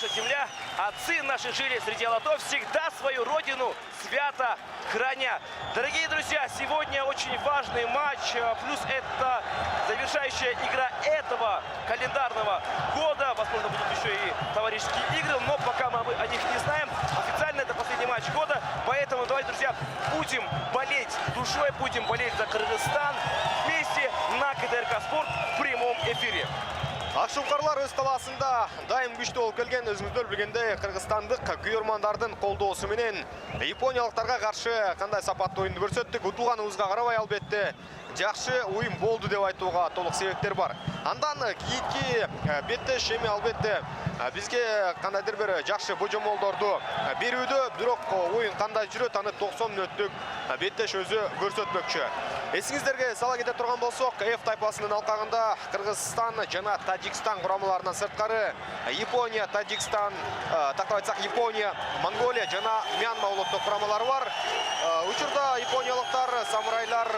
наша земля, отцы наши жили среди лотов, всегда свою родину свято храня. Дорогие друзья, сегодня очень важный матч, плюс это завершающая игра этого календарного года. Возможно, будут еще и товарищеские игры, но пока мы о них не знаем. Официально это последний матч года, поэтому давайте, друзья, будем болеть душой, будем болеть за Кыргызстан вместе на КТРК Спорт в прямом эфире. Акшумкарлар өз таласында дайым күшті болып келген, өзіңіздер білгендей Қырғызстандық күйермандардың қолдауысы менен япониялықтарға қаршы қандай сапатты ойынды көрсеттік. Ұтылғанымызға қарабай албетте жақсы ойын болды деп айтуға толық себептер бар. Андан кейінгі бетте шеме албетте бізге қандайдыр бір жақсы божомолдорду беруді, бирок ойын қандай жүрөт, аны 90 мүнөттүк беттеш өзі көрсөтмөкчү. Есіңіздерге сала кете тұрған болсақ, F тайпасының алқағында Қырғызстан жана Таджикстан құрамаларынан сырткары Япония, Таджикстан, тақтап айтсақ Япония, Монголия жана Мьянма улуттук құрамалары бар. Учурда япониялықтар, самурайлар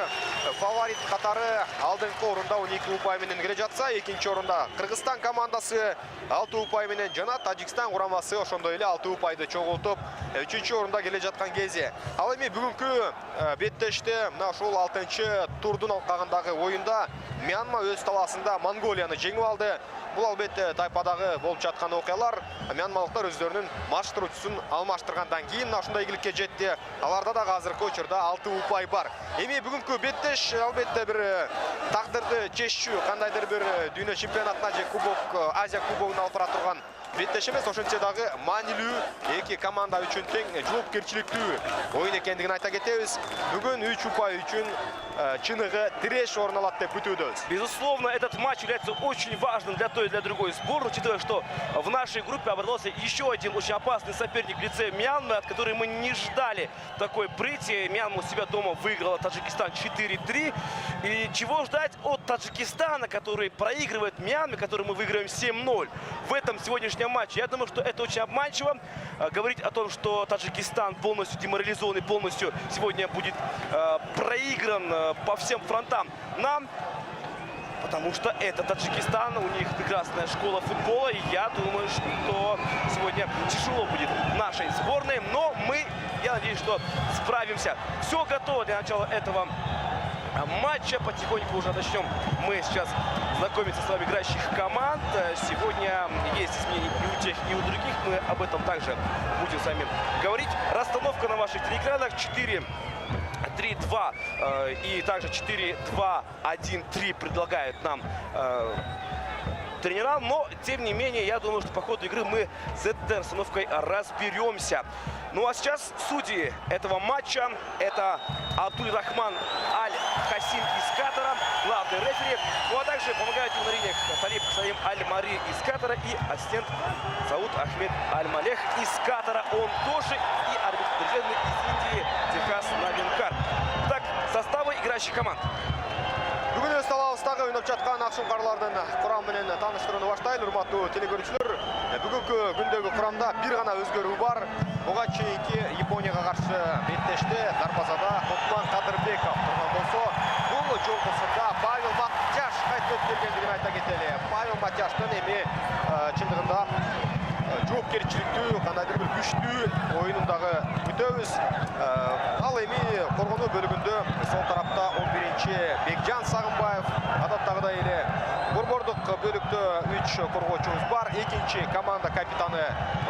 фаворит қатары алдыңғы орында 12 ұпай менен келе жатса, екінші орында Қырғызстан командасы 6 ұпай менен жана Таджикстан құрамасы ошондой эле 6 ұпайды чогултуп, 3-чү орында келе жатқан кезде. Ал эми бүгүнкү беттеште мына ушул 6-чы турдун алкагындагы оюнда Мьянма өз таласында Монголияны жеңип алды. Бул албетте тайпадагы болуп жаткан окуялар. Мьянмалыктар өздөрүнүн маршрутун алмаштыргандан кийин ушундай ийгиликке жетти. Аларда да азыркы учурда 6 ұпай бар. Эми бүгүнкү беттеш албетте бир тагдырды чечүү, кандайдыр бир дүйнө чемпионатына же кубок, Азия кубогуна алып бара турган беттеш эмес, ошентсе дагы маанилүү эки команда үчүн тең жоопкерчиликтүү оюн экендигин айта кетебиз. Бүгүн 3 ұпай үчүн чыныгы тиреш орун алат деп күтүүбүз. Безусловно, этот матч является очень важным для той и для другой сборной, учитывая, что в нашей группе образовался еще один очень опасный соперник в лице Мьянмы, от которой мы не ждали такой прыти. Мьянма у себя дома выиграла Таджикистан 4-3. И чего ждать от Таджикистана, который проигрывает Мьянме, который мы выиграем 7-0 в этом сегодняшнем матче? Я думаю, что это очень обманчиво. Говорить о том, что Таджикистан полностью деморализован и полностью сегодня будет проигран по всем фронтам нам, потому что это Таджикистан, у них прекрасная школа футбола, и я думаю, что сегодня тяжело будет нашей сборной, но я надеюсь, что справимся. Все готово для начала этого матча. Потихоньку уже начнем мы сейчас знакомиться с вами играющих команд. Сегодня есть изменения и у тех, и у других. Мы об этом также будем с вами говорить. Расстановка на ваших телеэкранах: 4-3-2 и также 4-2-1-3 предлагают нам тренера, но тем не менее я думаю, что по ходу игры мы с этой расстановкой разберемся. Ну а сейчас судьи этого матча — это Абдуль-Рахман Аль-Хасим из Катара, главный рефери. Ну а также помогают ему на линиях Талиб Саим Аль-Мари из Катара и ассистент Сауд Ахмед Аль-Малех из Катара. Он тоже и арбитр привезенный из Индии Техас Навинкар. Так, составы играющих команд. Бүгін өз талабыстағы ойнап жатқан Акшумкарлардын құрам менен таныштыруunu баштайлы, урматтуу телекөрүүчүлөр. Бүгүнкү күндөгү құрамда бир гана өзгөрүү бар. Буга чейинки Японияга каршы беттеште дарбазада Тотман Кадырбеков турган болсо, бул жолкусунда Павел Матяш кайтып келгендигин айта кетели. Павел Матяштын эми чындыгында жоопкерчиликтүү, кандайдыр бир күчтүү оюнундагы күтөбүз. Ал эми коргонуу бөлүгүндө сол тарапта 11-чи Бекжан Сагынбаев, адаттагыдай эле борбордук бөлүктө 3 коргоочубуз бар. Экинчи команда капитаны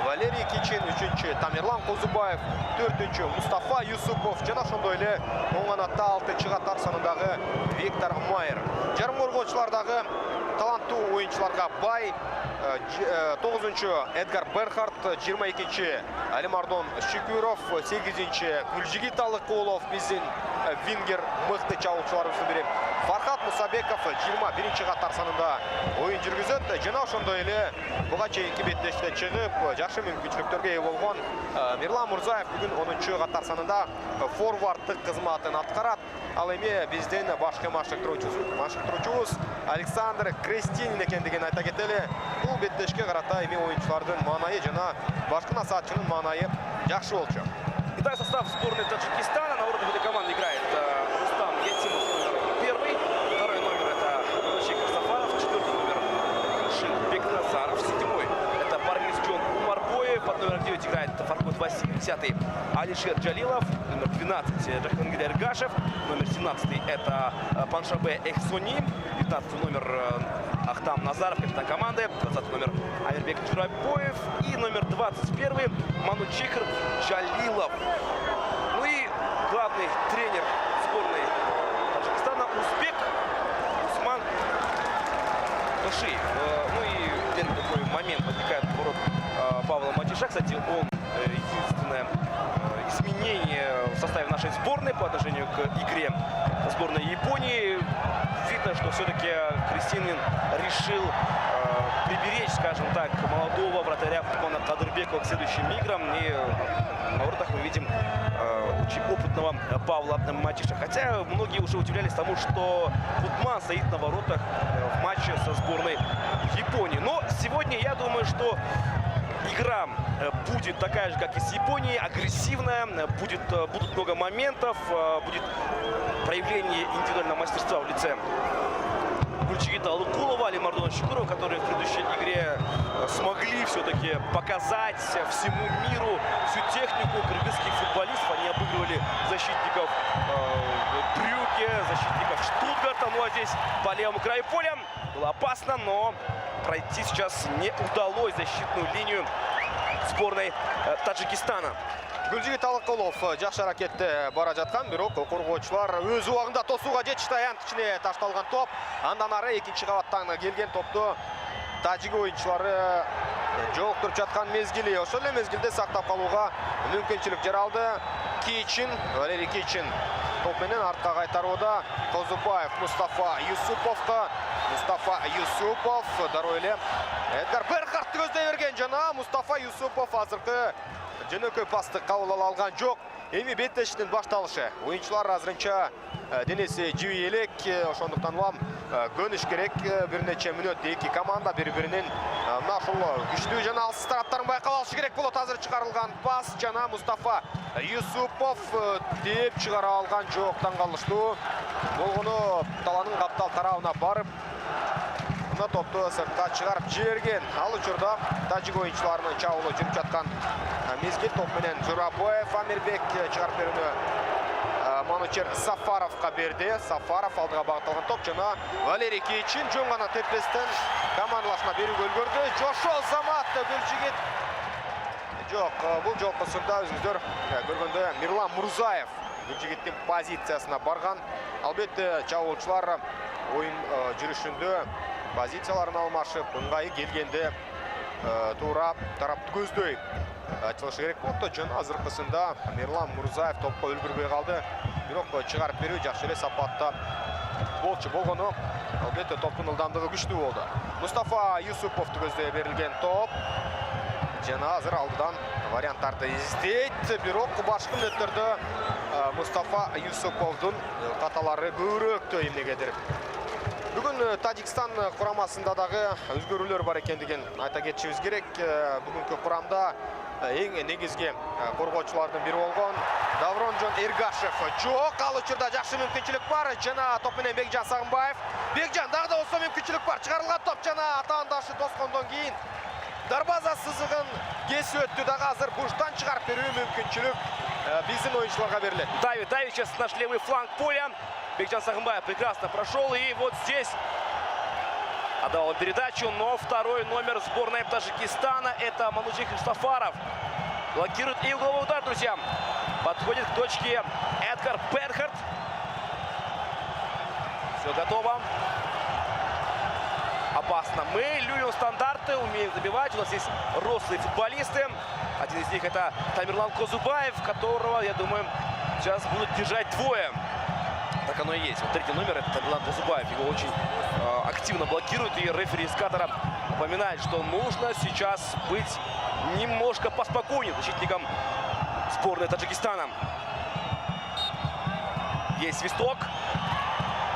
Валерий Кичин, 3-чү Тамерлан Козубаев, 4-чү Мустафа Юсупов жана ошондой эле оң канатта 6-чы катар санындагы Виктор Майер. Жарым коргоочулардагы таланттуу оюнчуларга бай. 9-чы Эдгар Берхард, 22-чи Алимардон Шикуров, 8-чи Гүлжигит Алыкулов, биздин вингер мыкты чабуулчуларыбыздын бири. Фархат Мусабеков 21-чи катар санында оюн жүргүзөт. Жана ошондой эле буга чейинки беттеште чыгып, жакшы мүмкүнчүлүктөргө ээ болгон Мирлан Мурзаев бүгүн 10-чу катар санында форварддык кызматын аткарат. Ал эми биздин башкы машыктыруучубуз Александр Крестинин экендигин айта кетели. Бул беттешке карата эми оюнчулардын маанайы жана башкы насаатчынын маанайы жакшы болчу. Итак, состав сборной Таджикистана. На уровне команды играет Рустам Ятимов, первый. Второй номер — это Шейх Сафаров. Четвертый номер — Шин Бекназаров. Седьмой — это Пармис Джон Умар. номер 9 играет Фархот Васильев. 10-й Алишер Джалилов. Номер 12 Джахангель Эргашев. Номер 17 это Паншабе Эхсони. 19 номер Ахтам Назаров, капитан команды. 20 номер Авербек Джурабоев. И номер 21 Манучикр Джалилов. Ну и главный тренер сборной Таджикистана узбек Усман Ташиев. Ну и такой момент возникает в ворот Павла Матиша. Кстати, он единственное изменение в составе нашей сборной по отношению к игре сборной Японии. Видно, что все-таки Крестинин решил приберечь, скажем так, молодого вратаря Фуркона Кадырбекова к следующим играм. И на воротах мы видим очень опытного Павла Матиша. Хотя многие уже удивлялись тому, что Футман стоит на воротах в матче со сборной Японии. Но сегодня я думаю, что игра будет такая же, как и с Японией, агрессивная, будут много моментов, будет проявление индивидуального мастерства в лице Гульчигита Алукулова, Алимардона Шукурова, которые в предыдущей игре смогли все-таки показать всему миру всю технику кыргызских футболистов. Они обыгрывали защитников Брюгге, защитников Штутгарта. Ну а здесь по левому краю поля было опасно, но пройти сейчас не удалось защитную линию сборной Таджикистана. Гүлжигит Алыкулов жакшы аракетте бара жаткан, бирок коргоочулар өз убагында тосууга жетишти. Аянт ичине ташталган топ. Андан ары экинчи кабаттан келген топту тажик оюнчулары жолуктуруп жаткан мезгили. Ошол эле мезгилде сактап калууга мүмкүнчүлүк жаралды. Кийчин, Валерий Кийчин топ менен артка кайтарууда. Козубаев Мустафа Юсуповго. Мустафа Юсупов дароо эле Эдгар Берхартты көздөй берген жана Мустафа Юсупов азыркы жөнөкөй пасты кабыл ала алган жок. Эми беттештин башталышы. Оюнчулар азырынча денеси жиби элек, ошондуктан улам көнүш керек. Бир нече мүнөт эки команда бири-биринин мына ушул күчтүү жана алсыз тараптарын байкап алышы керек болот. Азыр чыгарылган пас жана Мустафа Юсупов деп чыгара алган жок. Таң калыштуу болгону таланын каптал тарабына барып мына топту сыртка чыгарып жиберген. Ал учурда тажик оюнчуларынын чабуулу жүрүп жаткан мезгил. Топ менен Журабоев Амирбек чыгарып берүүнү Манучер Сафаровго берди. Сафаров алдыга багытталган топ жана Валерий Кийчин жөн гана тепестен командалашына берүүгө үлгөрдү. Жошол Замат Гүлжигит. Жок, бул жолкусунда өзүңүздөр көргөндөй Мирлан Мурзаев Гүлжигиттин позициясына барган. Албетте чабуулчулар оюн жүрүшүндө позицияларын алмашып, ыңгайы келгенде туура тарапты көздөй айтылышы керек болду. Жана азыркысында Мирлан Мурзаев топко үлгүрбөй калды. Бирок чыгарып берүү жакшы эле сапатта болчу болгону албетте топтун ылдамдыгы күчтүү болду. Мустафа Юсуповду көздөй берилген топ. Жана азыр алдыдан варианттарды издейт. Бирок башкы мүнөттөрдө Мустафа Юсуповдун каталары көбүрөөктөй эмнегедир. Бүгүн Тажикстан курамасында дагы өзгөрүүлөр бар экендигин айта кетишибиз керек. Бүгүнкү курамда эң негизги коргоочулардын бири болгон Давронжон Эргашев жок. Ал учурда жакшы мүмкүнчүлүк бар жана топ менен Бекжан Сагынбаев. Бекжан дагы да болсо мүмкүнчүлүк бар. Чыгарылган топ жана атаандашы тоскондон кийин дарбаза сызыгын кесип өттү. Дагы азыр буштан чыгарып берүү мүмкүнчүлүк биздин оюнчуларга берилет. Давид сейчас наш левый фланг поля. Бекжан Сагынбаев прекрасно прошел. И вот здесь отдал передачу. Но второй номер сборной Таджикистана — это Манучикр Сафаров. Блокирует и угловой удар, друзья. Подходит к точке Эдгар Берхарт. Все готово. Опасно. Мы любим стандарты, умеем забивать. У нас есть рослые футболисты. Один из них — это Тамерлан Козубаев, которого, я думаю, сейчас будут держать двое. Так оно и есть. Вот третий номер — это Тамерлан Козубаев. Его очень активно блокируют. И рефери из Катара напоминает, что нужно сейчас быть немножко поспокойнее защитникам сборной Таджикистана. Есть свисток.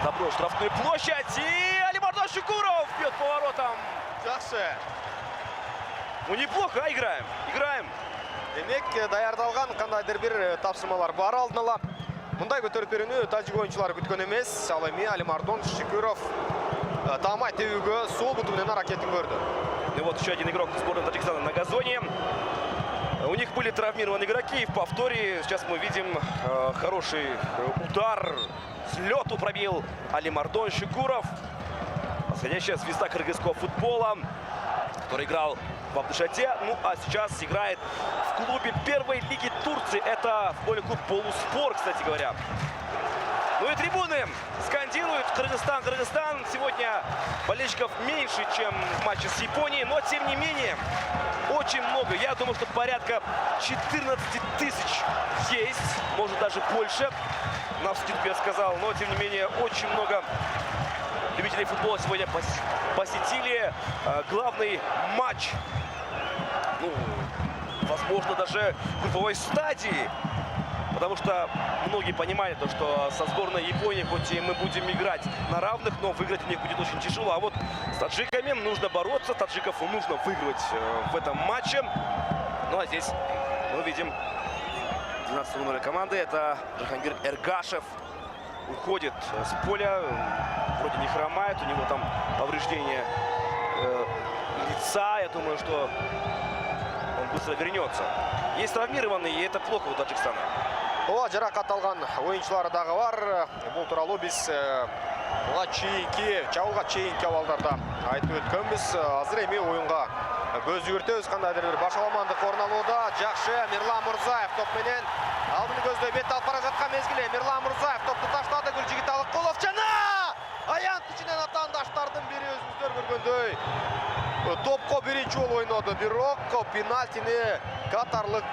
Заброс штрафную площадь. И Алимардон Шукуров бьет поворотом. Жакшы. Ну неплохо, играем. Играем. Демек, даярдалган кандайдыр бир тапсырмалар бар алдын ала. Мындай көтөрүп берүүнү тажик оюнчулары күткөн эмес. Ал эми Алимардон Шукуров таамай тебүүгө сол буту менен аракетин көрдү. И вот еще один игрок сборной Таджикистана на газоне. У них были травмированы игроки. И в повторе сейчас мы видим хороший удар. С лету пробил Алимардон Шукуров. Восходящая звезда кыргызского футбола, который играл в Абдушате. Ну а сейчас играет в клубе первой лиги Турции. Это футбольный клуб Полуспор, кстати говоря. Ну и трибуны скандируют «Кыргызстан, Кыргызстан». Сегодня болельщиков меньше, чем в матче с Японией. Но тем не менее, очень много. Я думаю, что порядка 14 тысяч есть. Может даже больше. На вскидку я сказал. Но тем не менее, очень много любителей футбола сегодня посетили главный матч. Ну, возможно, даже групповой стадии. Потому что многие понимали то, что со сборной Японии, хоть и мы будем играть на равных, но выиграть у них будет очень тяжело. А вот с таджиками нужно бороться, таджиков нужно выигрывать в этом матче. Ну а здесь мы видим 12 номера команды. Это Джахангир Эргашев. Уходит с поля, вроде не хромает, у него там повреждение лица. Я думаю, что он быстро вернется. Есть травмированные, и это плохо у Таджикстана. Ооба, жарақат алған ойыншылары дағы бар. Бұл туралы біз чабуылға чейінгі абалдарда айтып өткенбіз. Азыр эми ойынға көз жүгіртеміз. Қандайдыр бір башаламандық орын алуда. Жақшы Мирлан Мурзаев топ менен алдын көздөй бет алып бара жатқан мезгілі. Мирлан Мурзаев топты таштады. Гүлжигит Алыккулов жана аян күчүнөн атаандаштардын бири өзүңүздөр көргөндөй топко биринчи жолу ойноду. Бирок пенальтини катарлык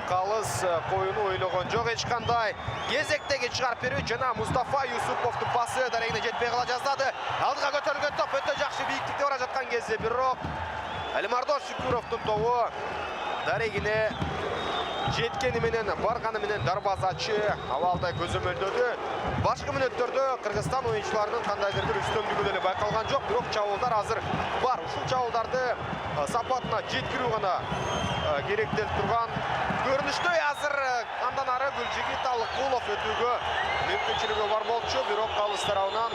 калыс коюну ойлогон жок эч кандай. Кезектеги чыгарып берүү жана Мустафа Юсуповдун пасы дарегине жетпей кала жаздады. Алдыга көтөрүлгөн топ өтө жакшы бийиктикте бара жаткан кезде, бирок Алимардон Шукуровдун тобу дарегине жеткени менен барганы менен дарбазачы абалда көзөмөлдөдү. Башкы мүнөттөрдө Кыргызстан оюнчуларынын кандайдыр бир үстөмдүгү деле байкалган жок, бирок чабуулдар азыр бар. Ушул чабуулдарды сапатына жеткирүү гана керектелип турган көрүнүштө. Азыр андан ары Гүлжигит Алыккулов өтүүгө мүмкүнчүлүгү бар болчу, бирок калыс тарабынан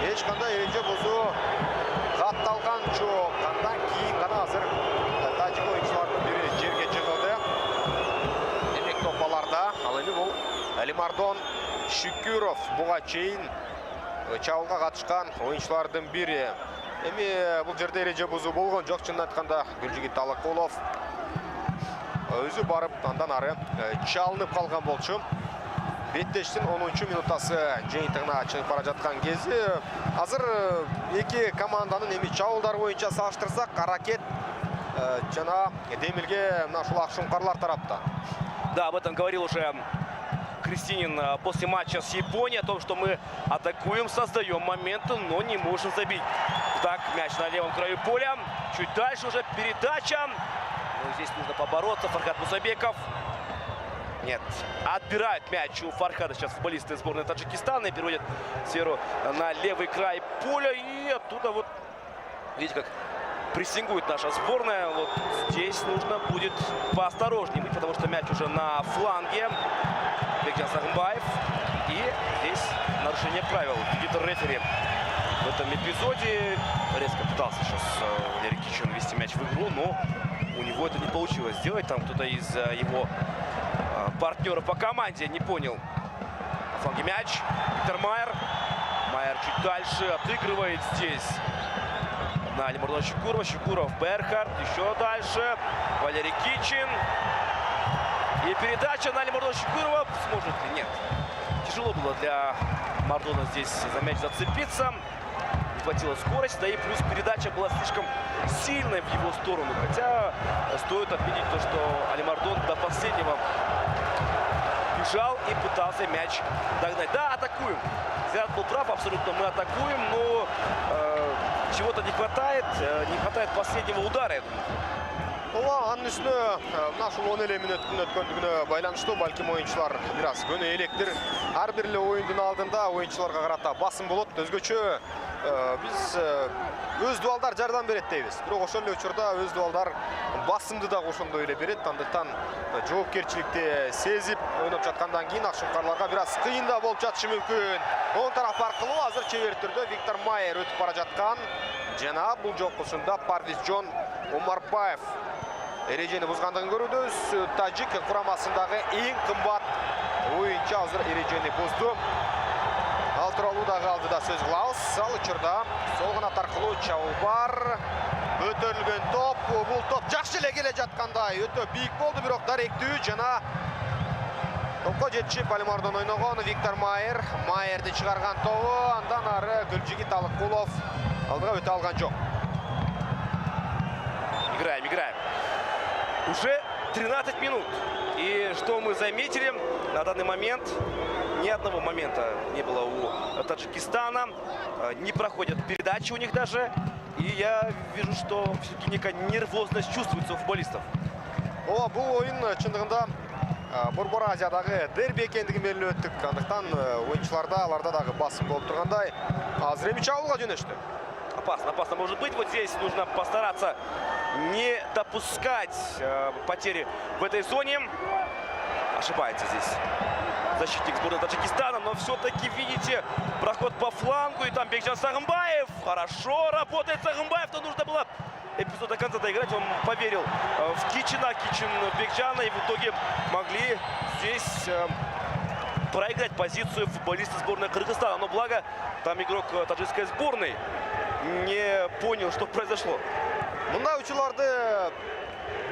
эч кандай эреже бузуу катталган жок. Андан кийин гана азыр тажик оюнчуларынын бири жерге жыгылды. Демек топаларда ал эми бул Алимардон Шукуров буга чейин чабуулга катышкан оюнчулардын бири. Эми бул жерде эреже бузуу болгон жок. Чынын айтканда Гүлжигит Алыккулов өзү барып андан ары чалынып калган болчу. Беттештин 10-минутасы жыйынтыгына чыгып бара жаткан кези. Азыр эки команданын эми чабуулдар боюнча салыштырсак, аракет жана демилге мына ушул акшумкарлар тарапта. Да, об этом говорил уже Крестинин после матча с Японией, о том, что мы атакуем, создаем моменты, но не можем забить. Так, мяч на левом краю поля. Чуть дальше уже передача. Но здесь нужно побороться. Фархад Мусабеков. Нет, отбирает мяч у Фархада сейчас футболисты сборной Таджикистана и переводят сферу на левый край поля. И оттуда вот, видите, как прессингует наша сборная. Вот здесь нужно будет поосторожнее быть, потому что мяч уже на фланге. Бекжан Сагынбаев. И здесь нарушение правил. Видит рефери в этом эпизоде. Резко пытался сейчас Валерий Кичун ввести мяч в игру, но у него это не получилось сделать. Там кто-то из его партнеров по команде не понял. На фланге мяч. Виктор Майер. Майер чуть дальше отыгрывает здесь на Алимардона Шукурова. Шукуров, Берхард. Еще дальше. Валерий Кичин. И передача на Алимардона Шукурова. Сможет ли? Нет. Тяжело было для Мардона здесь за мяч зацепиться. Не хватило скорости. Да и плюс передача была слишком сильной в его сторону. Хотя стоит отметить то, что Алимардон до последнего бежал и пытался мяч догнать. Да, атакуем. Зират был прав, абсолютно мы атакуем, но чего-то не хватает. Не хватает последнего удара, я думаю. Ооба, анын үстүнө мына ушул 10 мүнөттүн өткөндүгүнө байланыштуу балким оюнчулар бир аз көнө электир. Ар бир эле оюндун алдында оюнчуларга карата басым болот. Өзгөчө биз өз дубалдар жардам берет дейбиз. Бирок ошол эле учурда өз дубалдар басымды дагы ошондой эле берет. Андыктан жоопкерчиликти сезип ойноп жаткандан кийин акшумкарларга бир аз кыйын да болуп жатышы мүмкүн. Оң тараф аркылуу азыр чебер түрдө Виктор Майер өтүп бара жаткан. Жана бул жолкусунда Парвизжон Омарбаев ережені бұзғандығын көруді. Тажик құрамасындағы ең қымбат ойыншы азыр ережені бұзды. Ал туралы да қалды да сөз қылауыз. Ал ұшырда сол қанат арқылы шабуыл бар. Өтірілген топ, бұл топ жақсы келе жатқандай. Өте биік болды, бірақ дәректүү жана топқа жетші Полимардан ойнаған Виктор Майер. Майерді шығарған тобы, андан ары Гүлжигит Алыққұлов алдыға өте алған жоқ. Играем. Уже 13 минут. И что мы заметили, на данный момент ни одного момента не было у Таджикистана. Не проходят передачи у них даже. И я вижу, что все-таки некая нервозность чувствуется у футболистов. Бұл ойын шындығында Борбор Азиядағы дерби екендігін белгілі өттік. Андықтан ойыншыларда, аларда дағы басым болып тұрғандай. Азыр ауылға жөнешті. Опасно может быть. Вот здесь нужно постараться не допускать потери в этой зоне. Ошибается здесь защитник сборной Таджикистана, но все-таки, видите, проход по флангу, и там Бекжан Сагымбаев. Хорошо работает Сагымбаев, но нужно было эпизод до конца доиграть. Он поверил в Кичина, Кичин Бекжана, и в итоге могли здесь проиграть позицию футболиста сборной Кыргызстана. Но благо, там игрок таджикской сборной не понял, что произошло. Мұнда учыларды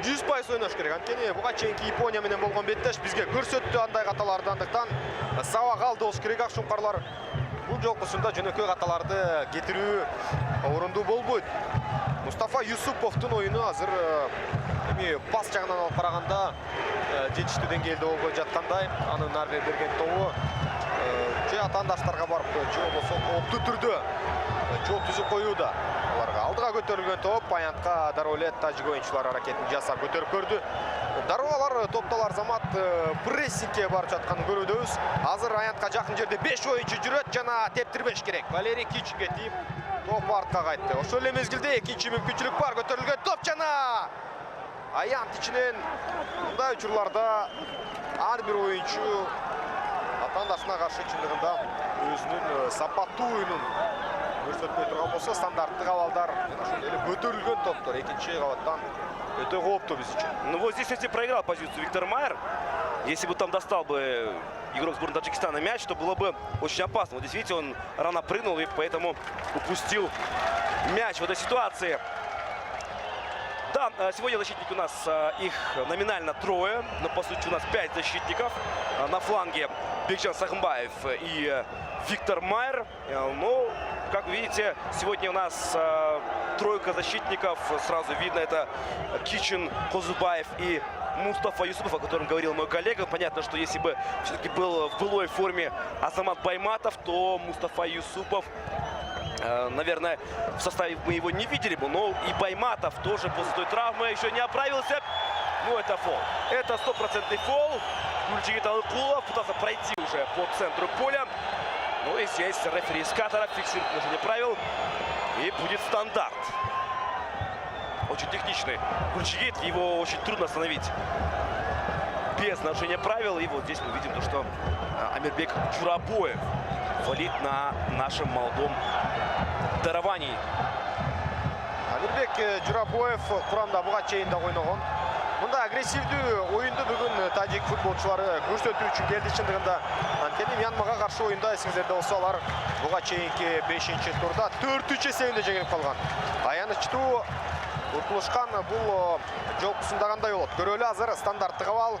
100% ойнаш керек. Анткени буга чейинки Япония менен болгон беттеш бизге көрсөттү андай каталарды. Андыктан саба калды болуш керек акшумкарлар. Бул жолкусунда жөнөкөй каталарды кетирүү орунду болбойт. Мустафа Юсуповдун оюну азыр пас жагынан алып караганда жетиштүү деңгээлде болбой жаткандай. Анын ары берген тобу же атаандаштарга барып, же болбосо кооптуу түрдө жол түзүп коюуда. Аларга алдыга көтөрүлгөн топ, аянтка дароо эле тажик оюнчулар аракетин жасап көтөрүп көрдү. Дароо алар топтолар замат прессингке барып жатканын көрүүбүз. Азыр аянтка жакын жерде 5 оюнчу жүрөт жана тептирбеш керек. Валерий Кичинге тийип топ артка кайтты. Ошол эле мезгилде экинчи мүмкүнчүлүк бар. Көтөрүлгөн топ жана аянт ичинен мындай учурларда ар бир оюнчу атаандашына каршы чындыгында өзүнүн сапаттуу оюнун көрсөтпөй турган болсо, стандарттык абалдар көтөрүлгөн топтор экинчи кабаттан өтө кооптуу биз үчүн. Ну вот здесь, кстати, проиграл позицию Виктор Майер. Если бы там достал бы игрок сборной Таджикистана мяч, то было бы очень опасно. Вот здесь, видите, он рано прыгнул и поэтому упустил мяч в этой ситуации. Да, сегодня защитники у нас, их номинально трое, но по сути у нас 5 защитников. На фланге Бекжан Сагымбаев и Виктор Майер. Ну, как видите, сегодня у нас тройка защитников. Сразу видно, это Кичин, Козубаев и Мустафа Юсупов, о котором говорил мой коллега. Понятно, что если бы все-таки был в былой форме Азамат Байматов, то Мустафа Юсупов, наверное, в составе мы его не видели бы. Но и Байматов тоже после той травмы еще не оправился. Ну, это фол. Это 100% фол. Гүлжигит Алыкулов пытался пройти уже по центру поля. Ну и здесь рефери из Катара фиксирует нарушение правил. И будет стандарт. Очень техничный Гүлжигит. Его очень трудно остановить без нарушения правил. И вот здесь мы видим то, что Амирбек Джурабоев валит на нашем молодом даровании. Амирбек Джурабоев курамда буга чейин да ойногон. Мында агрессивдүү оюнду бүгүн тажик футболчулары көрсөтүү үчүн келди чындыгында. Анткени Мьянмага каршы оюнда эсиңиздерде болсо, алар буга чейинки 5-турда 4-3 эсебинде жеңилип калган. Аянычтуу утулушкан бул жолкусунда кандай болот? Көрөлү. Азыр стандарттык абал.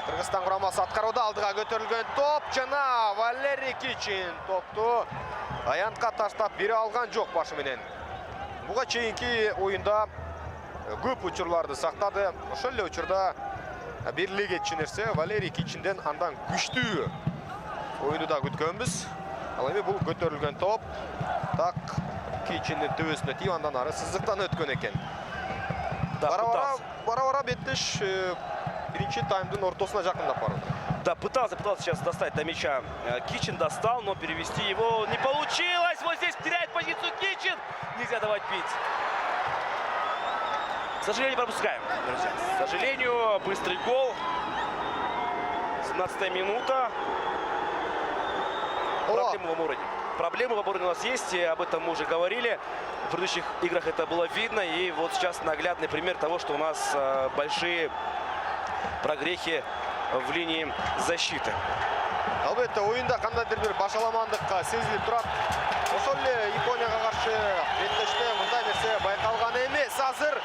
Кыргызстан курамасы аткарууда. Алдыга көтөрүлгөн топ жана Валерий Кичин топту аянтка таштап бере алган жок башы менен. Буга чейинки оюнда көп учурларды сактады. Ошол эле учурда бириле кетчү нерсе Валерий Кичинден андан күчтүү оюнду да күткөнбүз. Ал эми бул көтөрүлгөн топ так Кичиндин төбөсүнө тийип андан ары сызыктан өткөн экен. Бара-бара беттеш биринчи таймдын ортосуна жакындап барады. Да, пытался сейчас достать до мяча. Кичин достал, но перевести его не получилось. Вот здесь теряет позицию Кичин. Нельзя давать бить. К сожалению, пропускаем, друзья. К сожалению, быстрый гол. 17-я минута. Проблема в уровне. проблемы в обороне у нас есть, и об этом мы уже говорили. В предыдущих играх это было видно, и вот сейчас наглядный пример того, что у нас большие прогрехи в линии защиты. Албетте, ойында кандайдыр бир башаламандыкка сезилип турат. Ошол эле Японияга каршы беттеште мындай нерсе байкалган эмес. Азыр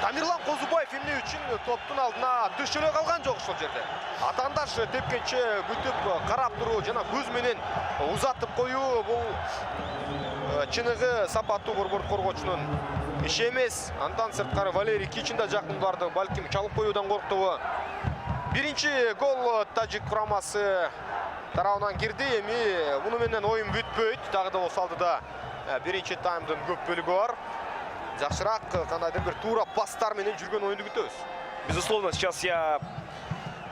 Тамирлан Козубаев эмне үчүн топтун алдына түшөлө калган жок ошол жерде. Атаандаш тепкенче күтүп карап туруу жана көз менен узатып коюу бул чыныгы сапаттуу борбор коргоочунун иши эмес. Андан сырткары Валерий Кичин да жакын барды, балким чалып коюудан корктубу. Биринчи гол тажик курамасы тарабынан кирди. Эми муну менен оюн бүтпөйт. Дагы да болсо алдыда биринчи таймдын көп бөлүгү бар. Жакшыраак кандайдыр бир туура пастар менен жүргөн оюнду күтөбүз. Безусловно, сейчас я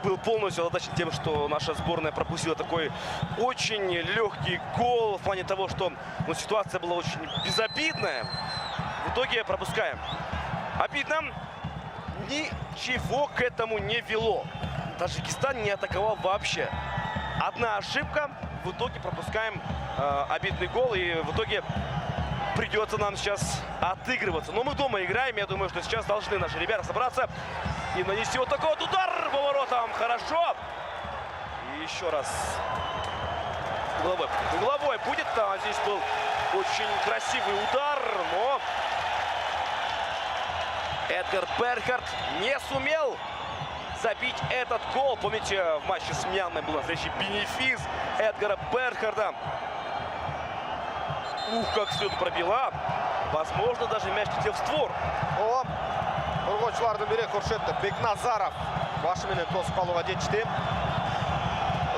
был полностью озадачен тем, что наша сборная пропустила такой очень легкий гол в плане того, что ситуация была очень безобидная. В итоге пропускаем. Обидно. Ничего к этому не вело. Таджикистан не атаковал вообще. Одна ошибка. В итоге пропускаем обидный гол. И в итоге придется нам сейчас отыгрываться. Но мы дома играем. Я думаю, что сейчас должны наши ребята собраться и нанести вот такой вот удар поворотом. Хорошо. И еще раз. Головой будет. А здесь был очень красивый удар. Но Эдгар Берхард не сумел забить этот гол. Помните, в матче с Мьянмой был настоящий бенефис Эдгара Берхарда. Ух, как след пробила. Возможно, даже мяч летел в створ. О, коргоочулардын бири Куршет Бекназаров башы менен тосуп калууга жетишти.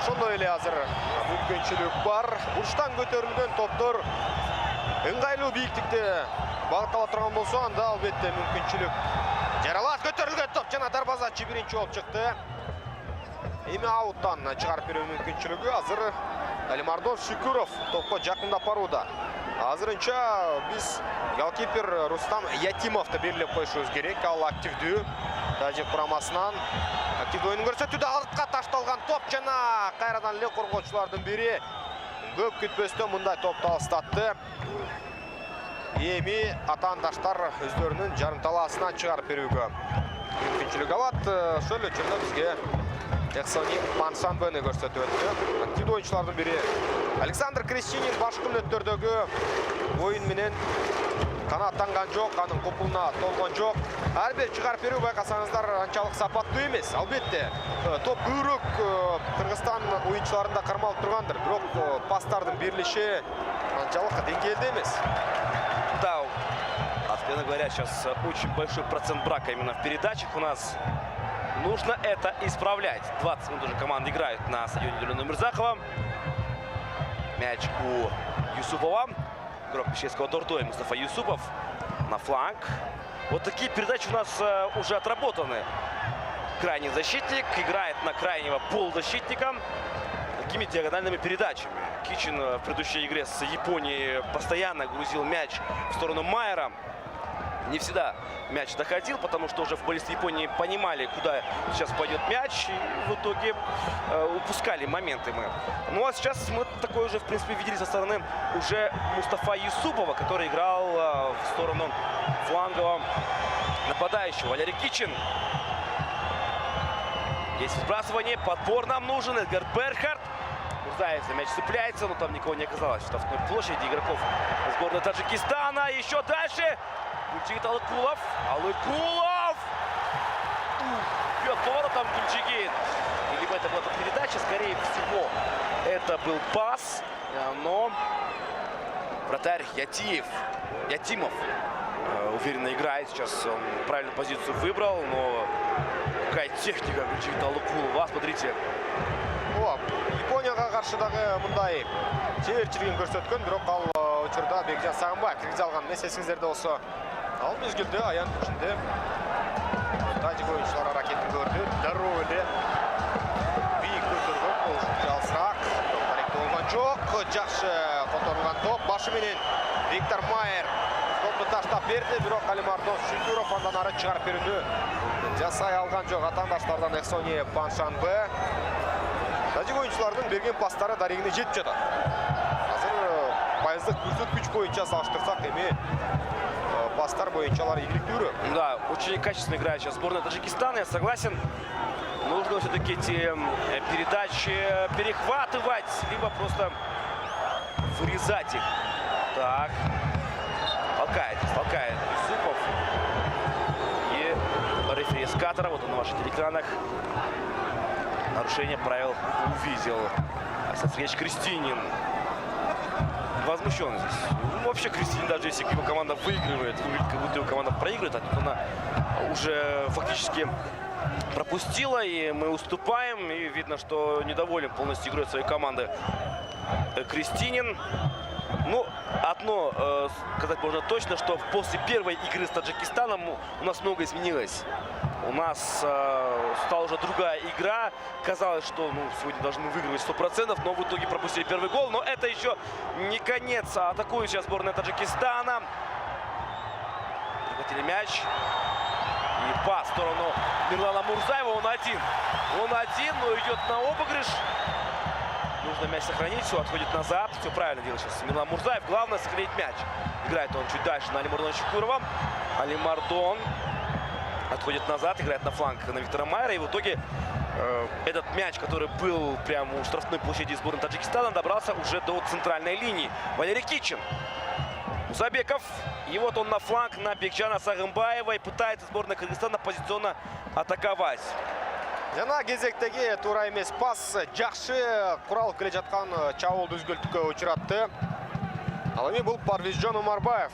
Ошондой эле азыр мүмкүнчүлүк бар. Бурчтан көтөрүлгөн топтор ыңгайлуу бийиктикте багыттала турган болсо, анда албетте мүмкүнчүлүк жаралат. Көтөрүлгөн топ жана дарбазачы биринчи болуп чыкты. Эми ауттан чыгарып берүү мүмкүнчүлүгү азыр Алимардон Шүкүров топко жакындап барууда. Азырынча биз голкипер Рустам Ятимовду белгилеп коюшубуз керек. Ал активдүү тажик курамасынан активдүү оюн көрсөтүүдө артка ташталган топ жана кайрадан эле коргоочулардын бири көп күтпөстөн мындай топту алыстатты. Эми атаандаштар өздөрүнүн жарым талаасынан чыгарып берүүгө мүмкүнчүлүк алат. Ошол эле учурда бизге Эксони Пансанбени көрсөтүп өттү. Активдүү оюнчулардын бири Александр Крещинин башкы мүнөттөрдөгү оюн менен канааттанган жок, анын купулуна толгон жок. Ар бир чыгарып берүү байкасаңыздар анчалык сапаттуу эмес. Албетте, топ көбүрөөк Кыргызстан оюнчуларында кармалып тургандыр, бирок пастардын берилиши анчалык деңгээлде эмес. Да, откровенно говоря, сейчас очень большой процент брака именно в передачах у нас. Нужно это исправлять. 20 минут уже команды играют на стадионе Дюлена Мирзахова. Мяч у Юсупова. Игрок Пещерского Дордоя Мустафа Юсупов на фланг. Вот такие передачи у нас уже отработаны. Крайний защитник играет на крайнего полузащитника. Такими диагональными передачами. Кичин в предыдущей игре с Японией постоянно грузил мяч в сторону Майера. Не всегда мяч доходил, потому что уже футболисты Японии понимали, куда сейчас пойдет мяч. И в итоге упускали моменты мы. Ну а сейчас мы такое уже, в принципе, видели со стороны уже Мустафа Юсупова, который играл в сторону флангового нападающего. Валерий Кичин. Есть сбрасывание, подбор нам нужен. Эдгар Берхард. Мурзаев за мяч цепляется, но там никого не оказалось в штрафной площади игроков сборной Таджикистана. Еще дальше. Гульчигит Алыкулов. Алыкулов! Бьет поворотом Гульчигит. Либо это была передача, скорее всего, это был пас. Но вратарь Ятимов уверенно играет. Сейчас он правильную позицию выбрал, но какая техника Гульчигит Алыкулова. Смотрите. Японияга каршы дагы мындай чеберчилигин көрсөткөн, бирок ал учурда Бекжан Сагынбаев киргизе алган эсесиңиздерде болсо. Ал мезгилде аян ичинде тажик оюнчулар аракетин көрдү. Дароо эле бийик көтөргөн болушунча алсыраак. Аракет болгон жок. Жакшы которулган топ. Башы менен Виктор Майер топду таштап берди, бирок Алимардон Шүкүров андан ары чыгарып берүүнү жасай алган жок. Атаандаштардан Эксони Пансанбе. Тажик оюнчулардын берген пастары дарегине жетип жатат. Азыр пайыздық көрсеткіш бойынша салыштырсақ эми пастар боюнчалар ийгиликтүүрү. Да, очень качественно играет сейчас сборная Таджикистана, я согласен. Нужно все-таки эти передачи перехватывать, либо просто вырезать их. Так. Толкает Юсупов. И рефери с Катара, вот он на ваших телеэкранах. Нарушение правил увидел. Сергеевич Крестинин. Возмущен здесь. Ну, вообще Крестинин, даже если его команда выигрывает, выглядит, как будто его команда проигрывает, а тут она уже фактически пропустила, и мы уступаем. И видно, что недоволен полностью игрой своей команды Крестинин. Ну, одно сказать можно точно, что после первой игры с Таджикистаном у нас много изменилось. У нас стала уже другая игра. Казалось, что сегодня должны выигрывать 100%, но в итоге пропустили первый гол. Но это еще не конец. Атакует сейчас сборная Таджикистана. Прихватили мяч. И пас в сторону Мирлана Мурзаева. Он один, но идет на обыгрыш. Нужно мяч сохранить, все, отходит назад. Все правильно делает сейчас Мирлан Мурзаев. Главное сохранить мяч. Играет он чуть дальше на Алимардона Чукурова. Алимардон отходит назад, играет на фланг на Виктора Майера. И в итоге этот мяч, который был прямо у штрафной площади сборной Таджикистана, добрался уже до центральной линии. Валерий Кичин. Мусабеков. И вот он на фланг на Бекжана Сагымбаева. И пытается сборная Кыргызстана позиционно атаковать. Жана кезектеги туура эмес пас жакшы куралып келе жаткан чабуулду өзгөлтүккө учуратты. Ал эми бул Парвизжон Омарбаев.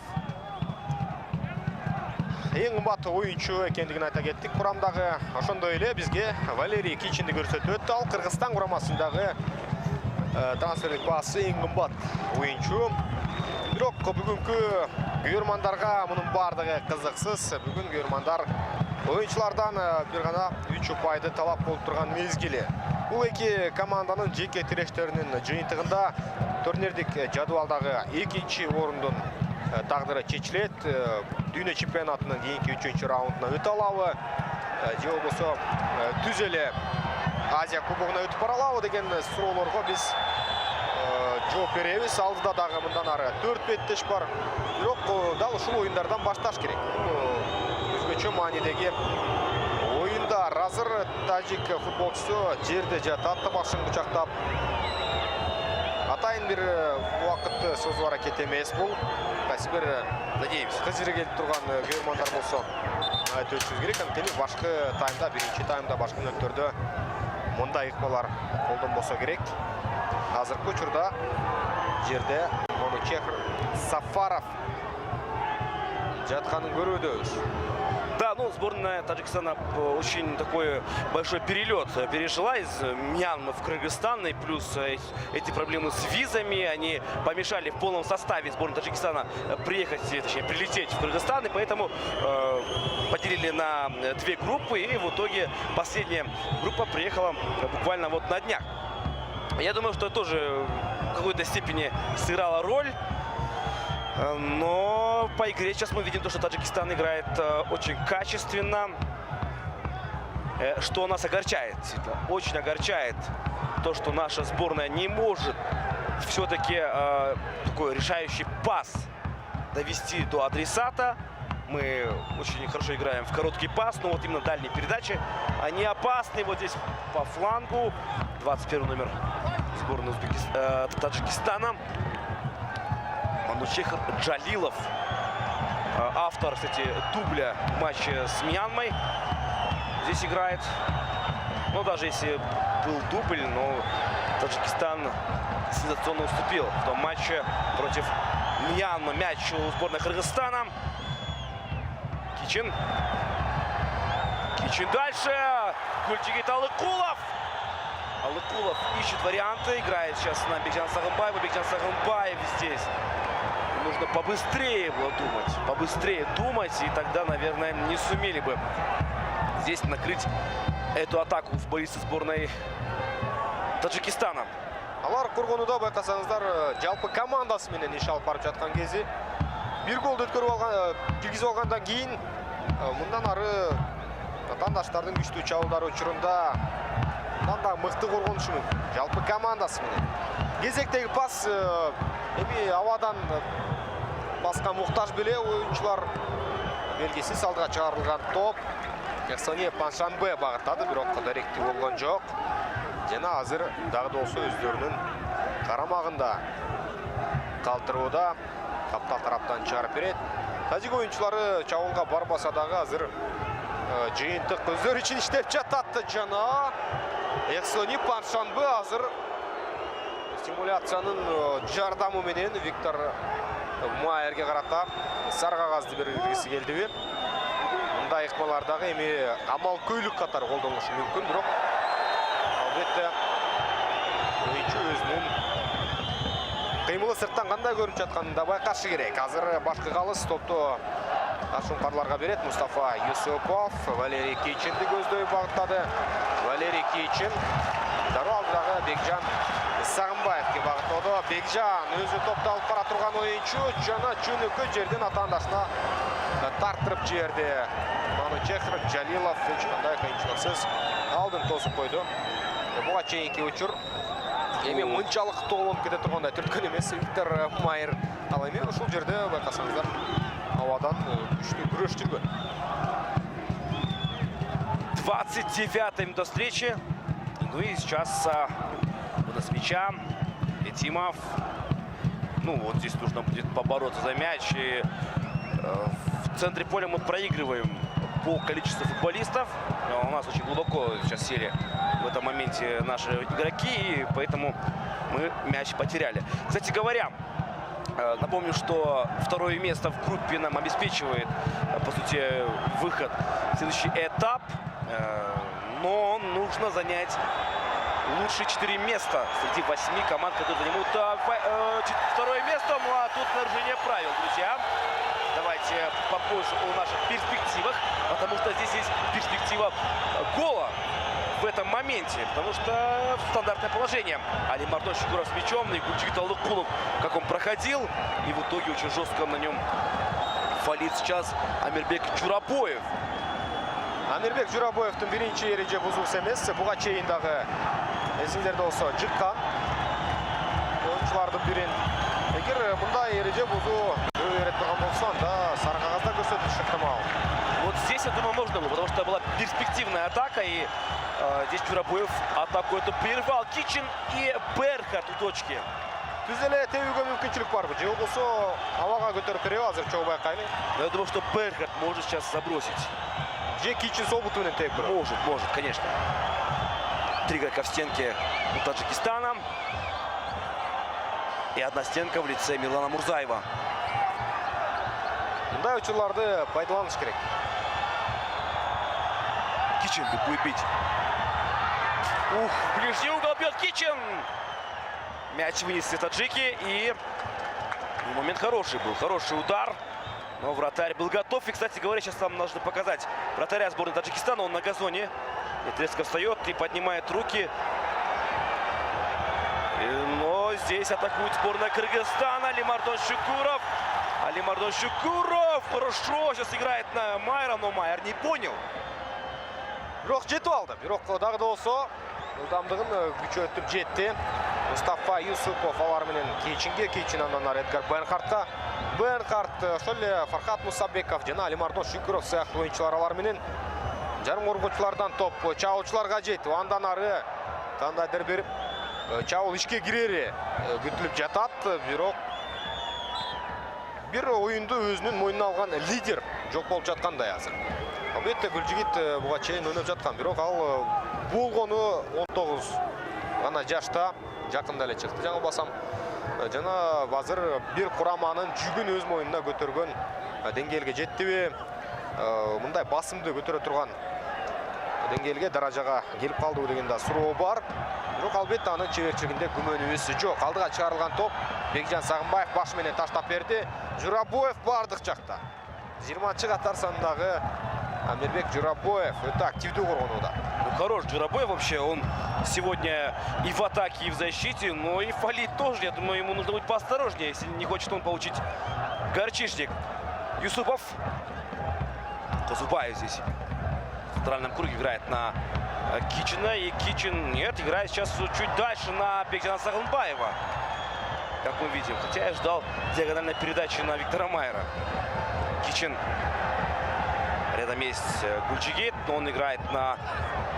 Эң кымбат оюнчу экендигин айта кеттик. Курамдагы ошондой эле бизге Валерий Кичинди көрсөтүп өттү. Ал Кыргызстан курамасындагы трансферлик баасы эң кымбат оюнчу. Бирок бүгүнкү көрөрмандарга мунун бардыгы кызыксыз. Бүгүн көрөрмандар оюнчулардан бир гана 3 упайды талап болуп турган мезгили. Бул эки команданын жеке тирештеринин жыйынтыгында турнирдик жадыбалдагы 2-чи орундун тагдыры чечилет. Дүйнө чемпионатынын кийинки 3-чү раундуна өтө алабы, же болбосо түз эле Азия кубогуна өтүп бара алабы деген суроолорго биз жооп беребиз. Алдыда дагы мындан ары 4 беттеш бар. Бирок дал ушул оюндардан башташ керек. Өзгөчө маанидеги оюндар. Азыр тажик футболчусу жерде жатат, башын кучактап. Атайын бир убакытты созуу аракет эмес бул. Кайсы бир надеемся кызыры келип турган көрөрмандар болсо айтып өтүшүбүз керек. Анткени башкы таймда, биринчи таймда башкы мүнөттөрдө мындай ыкмалар колдонбосо керек. Азыркы учурда жерде мону Чехр Сафаров жатканын көрөбүз. Да, ну, сборная Таджикистана очень такой большой перелет перешла из Мьянмы в Кыргызстан. И плюс эти проблемы с визами, они помешали в полном составе сборной Таджикистана приехать, точнее, прилететь в Кыргызстан. И поэтому поделили на 2 группы. И в итоге последняя группа приехала буквально вот на днях. Я думаю, что это тоже в какой-то степени сыграло роль. Но по игре сейчас мы видим то, что Таджикистан играет очень качественно. Что нас огорчает, очень огорчает то, что наша сборная не может все-таки такой решающий пас довести до адресата. Мы очень хорошо играем в короткий пас, но вот именно дальние передачи, они опасны. Вот здесь по флангу 21 номер сборной Таджикистана. Манучехр Джалилов, автор, кстати, дубля в матче с Мьянмой, здесь играет. Но даже если был дубль, но Таджикистан сенсационно уступил в том матче против Мьянмы. Мяч у сборной Кыргызстана. Кичин дальше. Гульчигит Алыкулов. Алыкулов ищет варианты. Играет сейчас на Бекжан Сагымбаева. Бекжан Сагымбаев здесь. Нужно побыстрее было думать. Побыстрее думать. И тогда, наверное, не сумели бы здесь накрыть эту атаку в боисе сборной Таджикистана. Алар кургонуда байкасаңыздар, жалпы командасы менен иш алып барып жаткан кези бир голду киргизип алгандан кийин мындан ары атандаштардын күчтүү чабуулдары учурунда мындан да мыкты коргонушу мүмкүн. Жалпы командасы менен. кезектегі пас эми ауадан басқа мұқтаж беле ойыншылар белгісіз алдыға шығарылған топ Яқсани Паншанбе бағыттады, бирок даректи болған жоқ. Жана азыр дагы да болсо өздөрүнүн карамагында калтырууда. Каптал тараптан чыгарып берет. Тажик оюнчулары чабуулга барбаса дагы азыр жыйынтык өздөрү үчүн иштеп жатат. Жана Яқсани Паншанбе азыр стимуляциянын жардамы менен Виктор Майерге карата сары кагазды бергиси келдиби. Мындай ыкмалардагы эми амал көйлүк катары колдонулушу мүмкүн, бирок албетте оюнчу өзүнүн кыймылы сырттан кандай көрүнүп жатканын да байкашы керек. Азыр башкы калыс топту ашумкарларга берет. Мустафа Юсупов Валерий Кийчинди көздөй багыттады. Валерий Кийчин дароо алдыдагы Бекжан Сагынбаевке багыттоодо. Бекжан өзү топто алып бара турган оюнчу жана жөнөкөй жерден атаандашына тартырып жиберди. Манучехов, Жалилов эч кандай кыйынчылыксыз алдын тосуп койду. Буга чейинки учур эми мынчалык тоолонуп кете тургандай түрткөн эмес Виктор Майер. Ал эми ушул жерде байкасаңыздар абадан күчтүү күрөш жүргөн. 29-я минута встречи. Ну и сейчас с мяча Етимов. Ну вот здесь нужно будет побороться за мяч. И в центре поля мы проигрываем по количеству футболистов. У нас очень глубоко сейчас сели в этом моменте наши игроки, и поэтому мы мяч потеряли. Кстати говоря, напомню, что второе место в группе нам обеспечивает, по сути, выход в следующий этап. Но нужно занять лучшие 4 места среди 8 команд, которые занимут второе место. Ну а тут нарушение правил, друзья. Давайте попозже о наших перспективах, потому что здесь есть перспектива гола в этом моменте, потому что стандартное положение. Алимардон Шукуров с мячом, и Гульчик Талдыкулов, как он проходил, и в итоге очень жестко на нем фалит сейчас Амирбек Журабоев. Амирбек Журабоевдун биринчи эреже бузулса эмес, буга чейин дагы эсиңдерде болсо жыккан оюнчулардын бирин. Эгер мындай эреже бузуу берет турган болсо, анда сары кагазда көрсөтүлүшү ыктымал. Вот здесь, я думаю, можно было, потому что была перспективная атака, и здесь Журабоев атаку эту прервал. Кичин и Берхард у точки. Түз эле тебүүгө мүмкүнчүлүк барбы? Же болбосо абага көтөрүп береби, азыр чогуу байкайлы. Я думаю, что Берхард может сейчас забросить. Же Кичин собуту менен тег берет. Может, конечно. 3 игрока в стенке у Таджикистана. И одна стенка в лице Милана Мурзаева. Мындай учурларды пайдаланыш керек. Кичин будет бить. Ух, ближний угол бьет Кичин. Мяч вынесли таджики, и момент хороший был. Хороший удар. Но вратарь был готов. И, кстати говоря, сейчас нам нужно показать вратаря сборной Таджикистана. Он на газоне. И резко встает и поднимает руки. Но здесь атакует сборная Кыргызстана. Алимардон Шукуров. Алимардон Шукуров хорошо сейчас играет на Майера, но Майер не понял. Бирок жетип алды. Бирок дагы да болсо ылдамдыгын күчөтүп жетти. Мустафа Юсупов алар менен Кийчинге, Кийчин андан ары Эдгар Берхардка. Берхард, ошол эле Фархат Мусабеков жана Алимардон Шукуров сыяктуу оюнчулар алар менен жарым коргоочулардан топ чабуулчуларга жетип, андан ары кандайдыр бир чабуул ишке кирери күтүлүп жатат. Бирок бир оюнду өзүнүн мойнуна алган лидер жок болуп жаткандай азыр. Албетте Гүлжигит буга чейин өнөп жаткан, бирок ал болгону 19 гана жашта, жакында эле чыкты жаңылбасам. Жана азыр бир кураманын жүгүн өз мойнуна көтөргөн деңгээлге жеттиби? Мындай басымды көтөрө турган деңгээлге, даражага келип калдыбы деген да суроо бар. Бирок албетте анын чеберчилигинде күмөнүбүз жок. Алдыга чыгарылган топ Бекжан Сагынбаев баш менен таштап берди. Журабоев бардык жакта. 20-чы катар сандагы Амирбек Журабоев өтө активдүү коргонууда. Ну, хорош Журабоев вообще. Он сегодня и в атаке, и в защите, но и фалит тоже. Я думаю, ему нужно быть поосторожнее, если не хочет он получить горчишник. Юсупов. Козубаев здесь В центральном круге играет на Кичина. И Кичин, нет, играет сейчас чуть дальше на Бекжана Сагынбаева. Как мы видим. Хотя я ждал диагональной передачи на Виктора Майера. Кичин. Рядом есть Гульчигейт, но он играет на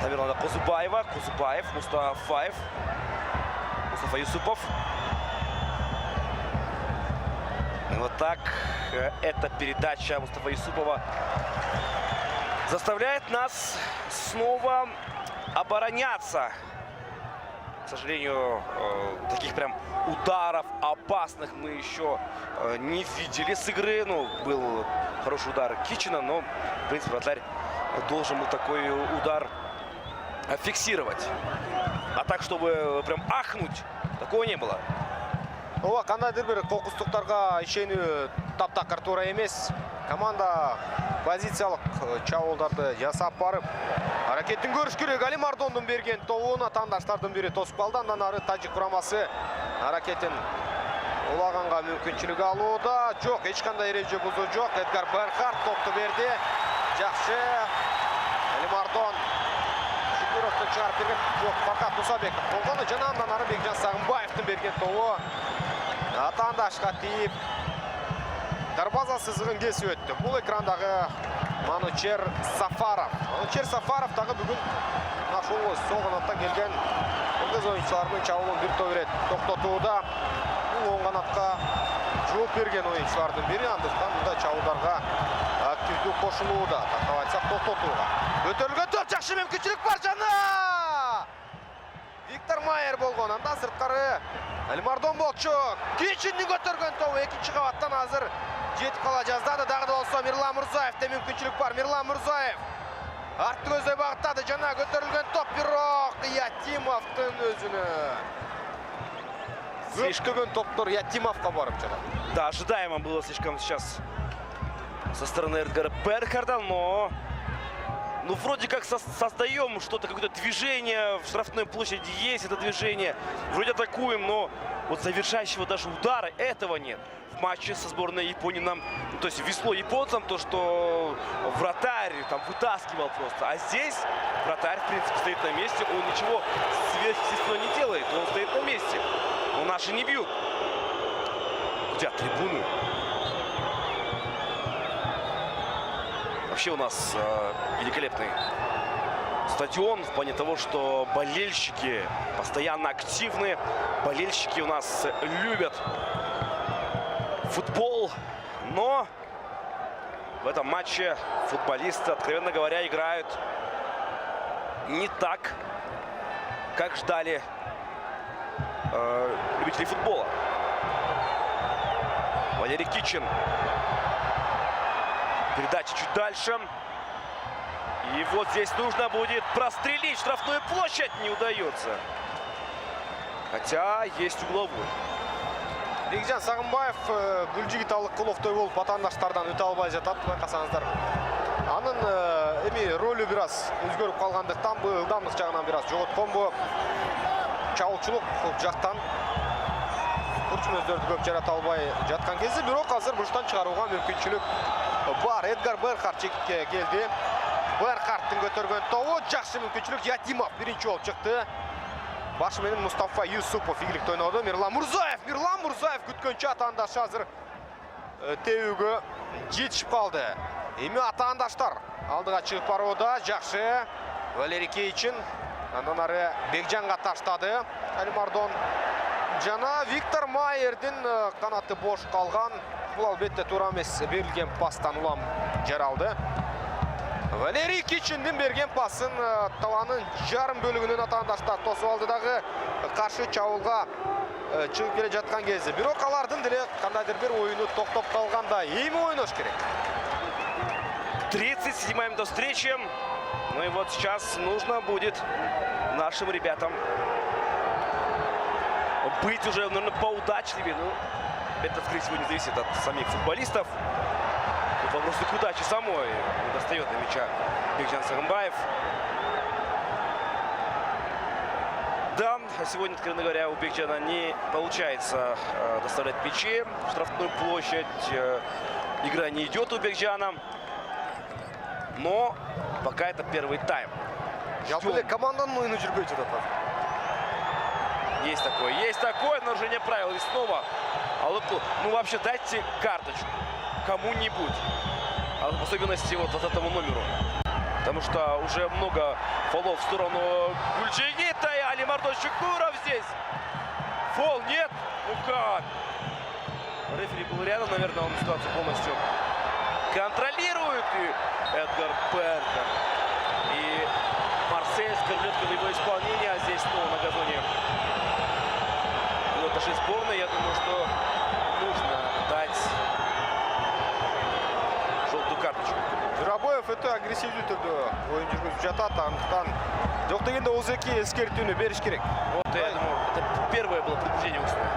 Тамерлана Козубаева. Козубаев, Мустафаев. Мустафа Юсупов. И вот так эта передача Мустафа Юсупова заставляет нас снова обороняться. К сожалению, таких прям ударов опасных мы еще не видели с игры. Ну, был хороший удар Кичина, но, в принципе, вратарь должен был такой удар фиксировать. А так, чтобы прям ахнуть, такого не было. Ова кандайдыр бир кокустуктарга ишенүү таптакыр туура эмес. Команда позициялык чабуулдарды жасап барып, аракеттин көрүш керек. Али Мардондун берген тобун атаандаштардын бири тосуп калды. Андан ары тажик курамасы аракетин улаганга мүмкүнчүлүк алууда. Жок, эч кандай эреже бузуу жок. Эдгар Берхард топту берди. Жакшы. Али Мардон Шүкүрөвдүн чыгарып берген. Жок, Фаркат Мусабеков болгону жана андан ары Бекжан Сагынбаевдин берген тобу атаандашка тийип дарбаза сызыгын кесип өттү. Бул экрандагы Манучер Сафаров. Манучер Сафаров дагы бүгүн ошол согунатта келген кыргыз оюнчуларынын чабуулун бир топ ирет токтотууда. Бул оң канатка жооп берген оюнчулардын бири, андыктан мындай чабуулдарга активдүү кошулууда, тактап айтсак токтотууга. Көтөрүлгөн топ, жакшы мүмкүнчүлүк бар жана! Виктор Майер болгон, андан сырткары Али Мардон болчу. Кичиндин көтөргөн тобу экинчи кабаттан азыр жетип кала жаздады. Дагы да болсо Мирлан Мурзаевде мүмкүнчүлүк бар. Мирлан Мурзаев артты көздөй багыттады жана көтөрүлгөн топ, бирок Ятимовдун өзүнө көптөгөн топтор Ятимовго барып жатат. Да, ожидаемо было слишком сейчас со стороны Эдгара Берхарда, но ну, вроде как создаем что-то, какое-то движение в штрафной площади, есть это движение, вроде атакуем, но вот завершающего даже удара этого нет. В матче со сборной Японии нам, ну, то есть весло японцам то, что вратарь там вытаскивал просто, а здесь вратарь, в принципе, стоит на месте, он ничего сверхъестественного не делает, он стоит на месте, но наши не бьют. Гудят трибуны. Вообще у нас великолепный стадион в плане того, что болельщики постоянно активны. Болельщики у нас любят футбол. Но в этом матче футболисты, откровенно говоря, играют не так, как ждали любители футбола. Валерий Кичин. Передача чуть дальше. И вот здесь нужно будет прострелить штрафную площадь. Не удается. Хотя есть угловой. Бекжан Сагынбаев Гүлжигит Алыкуловдой болуп атаандаштардан өтө албай жатат, байкасаңыздар. Анын эми ролу бир аз өзгөрүп калгандыктан бул ылдамдык жагынан бир аз жоготкон бу чабуулчулук жактан өздөрдү көп жарата албай жаткан кезде, бирок азыр бурчтан чыгарууга мүмкүнчүлүк бар. Эдгар Берхард чекитке келди. Берхардтын көтөргөн тобу, жакшы мүмкүнчүлүк. Ятимов биринчи болуп чыкты. Башы менен Мустафа Юсупов игиликте ойноду. Мирлан Мурзаев күткөнчө атаандашы азыр тебүүгө жетишип калды. Эми атаандаштар алдыга чыгып барууда. Жакшы. Валерий Кичин андан ары Бекжанга таштады. Али Мардон жана Виктор Майердин канаты бош калган. Бул албетте туура эмес, берилген пастан улам жаралды. Валерий Кичиндин берген пасын таланын жарым бөлүгүнөн атаандаштар тосуп алды дагы каршы чабуулга чыгып келе жаткан кезде. Бирок алардын деле кандайдыр бир оюну токтоп калганда, эми ойнош керек. 37-я минута встречи. Ну и вот сейчас нужно будет нашим ребятам быть уже, наверное, поудачливее. Ну, это, скорее всего, не зависит от самих футболистов. Вопрос к удаче самой. Не достает до мяча Бекжан Сагынбаев. Да, сегодня, откровенно говоря, у Бекжана не получается доставлять мячи в штрафную площадь. Игра не идет у Бекжана. Но пока это первый тайм. Жалпы команданың ойыны жүрбей жатат. Есть такое нарушение правил. И снова Алыпов. Ну вообще дайте карточку кому-нибудь. В особенности вот этому номеру. Потому что уже много фолов в сторону Гульчигита и Алимардон Шукуров здесь. Фол нет? Ну как? Рефери был рядом, наверное, он ситуацию полностью контролирует. И Эдгар Бергер. И Марсель скорблет на его исполнение. А здесь снова на газоне. Вот нашей сборной, я думаю, что нужно дать желтую карточку. Журабоев өте агрессивдүү түрдө оюн жүргүзүп жатат. Андыктан жок дегенде озеки эскертүүнү бериш керек. Вот я думаю, это первое было предупреждение устное.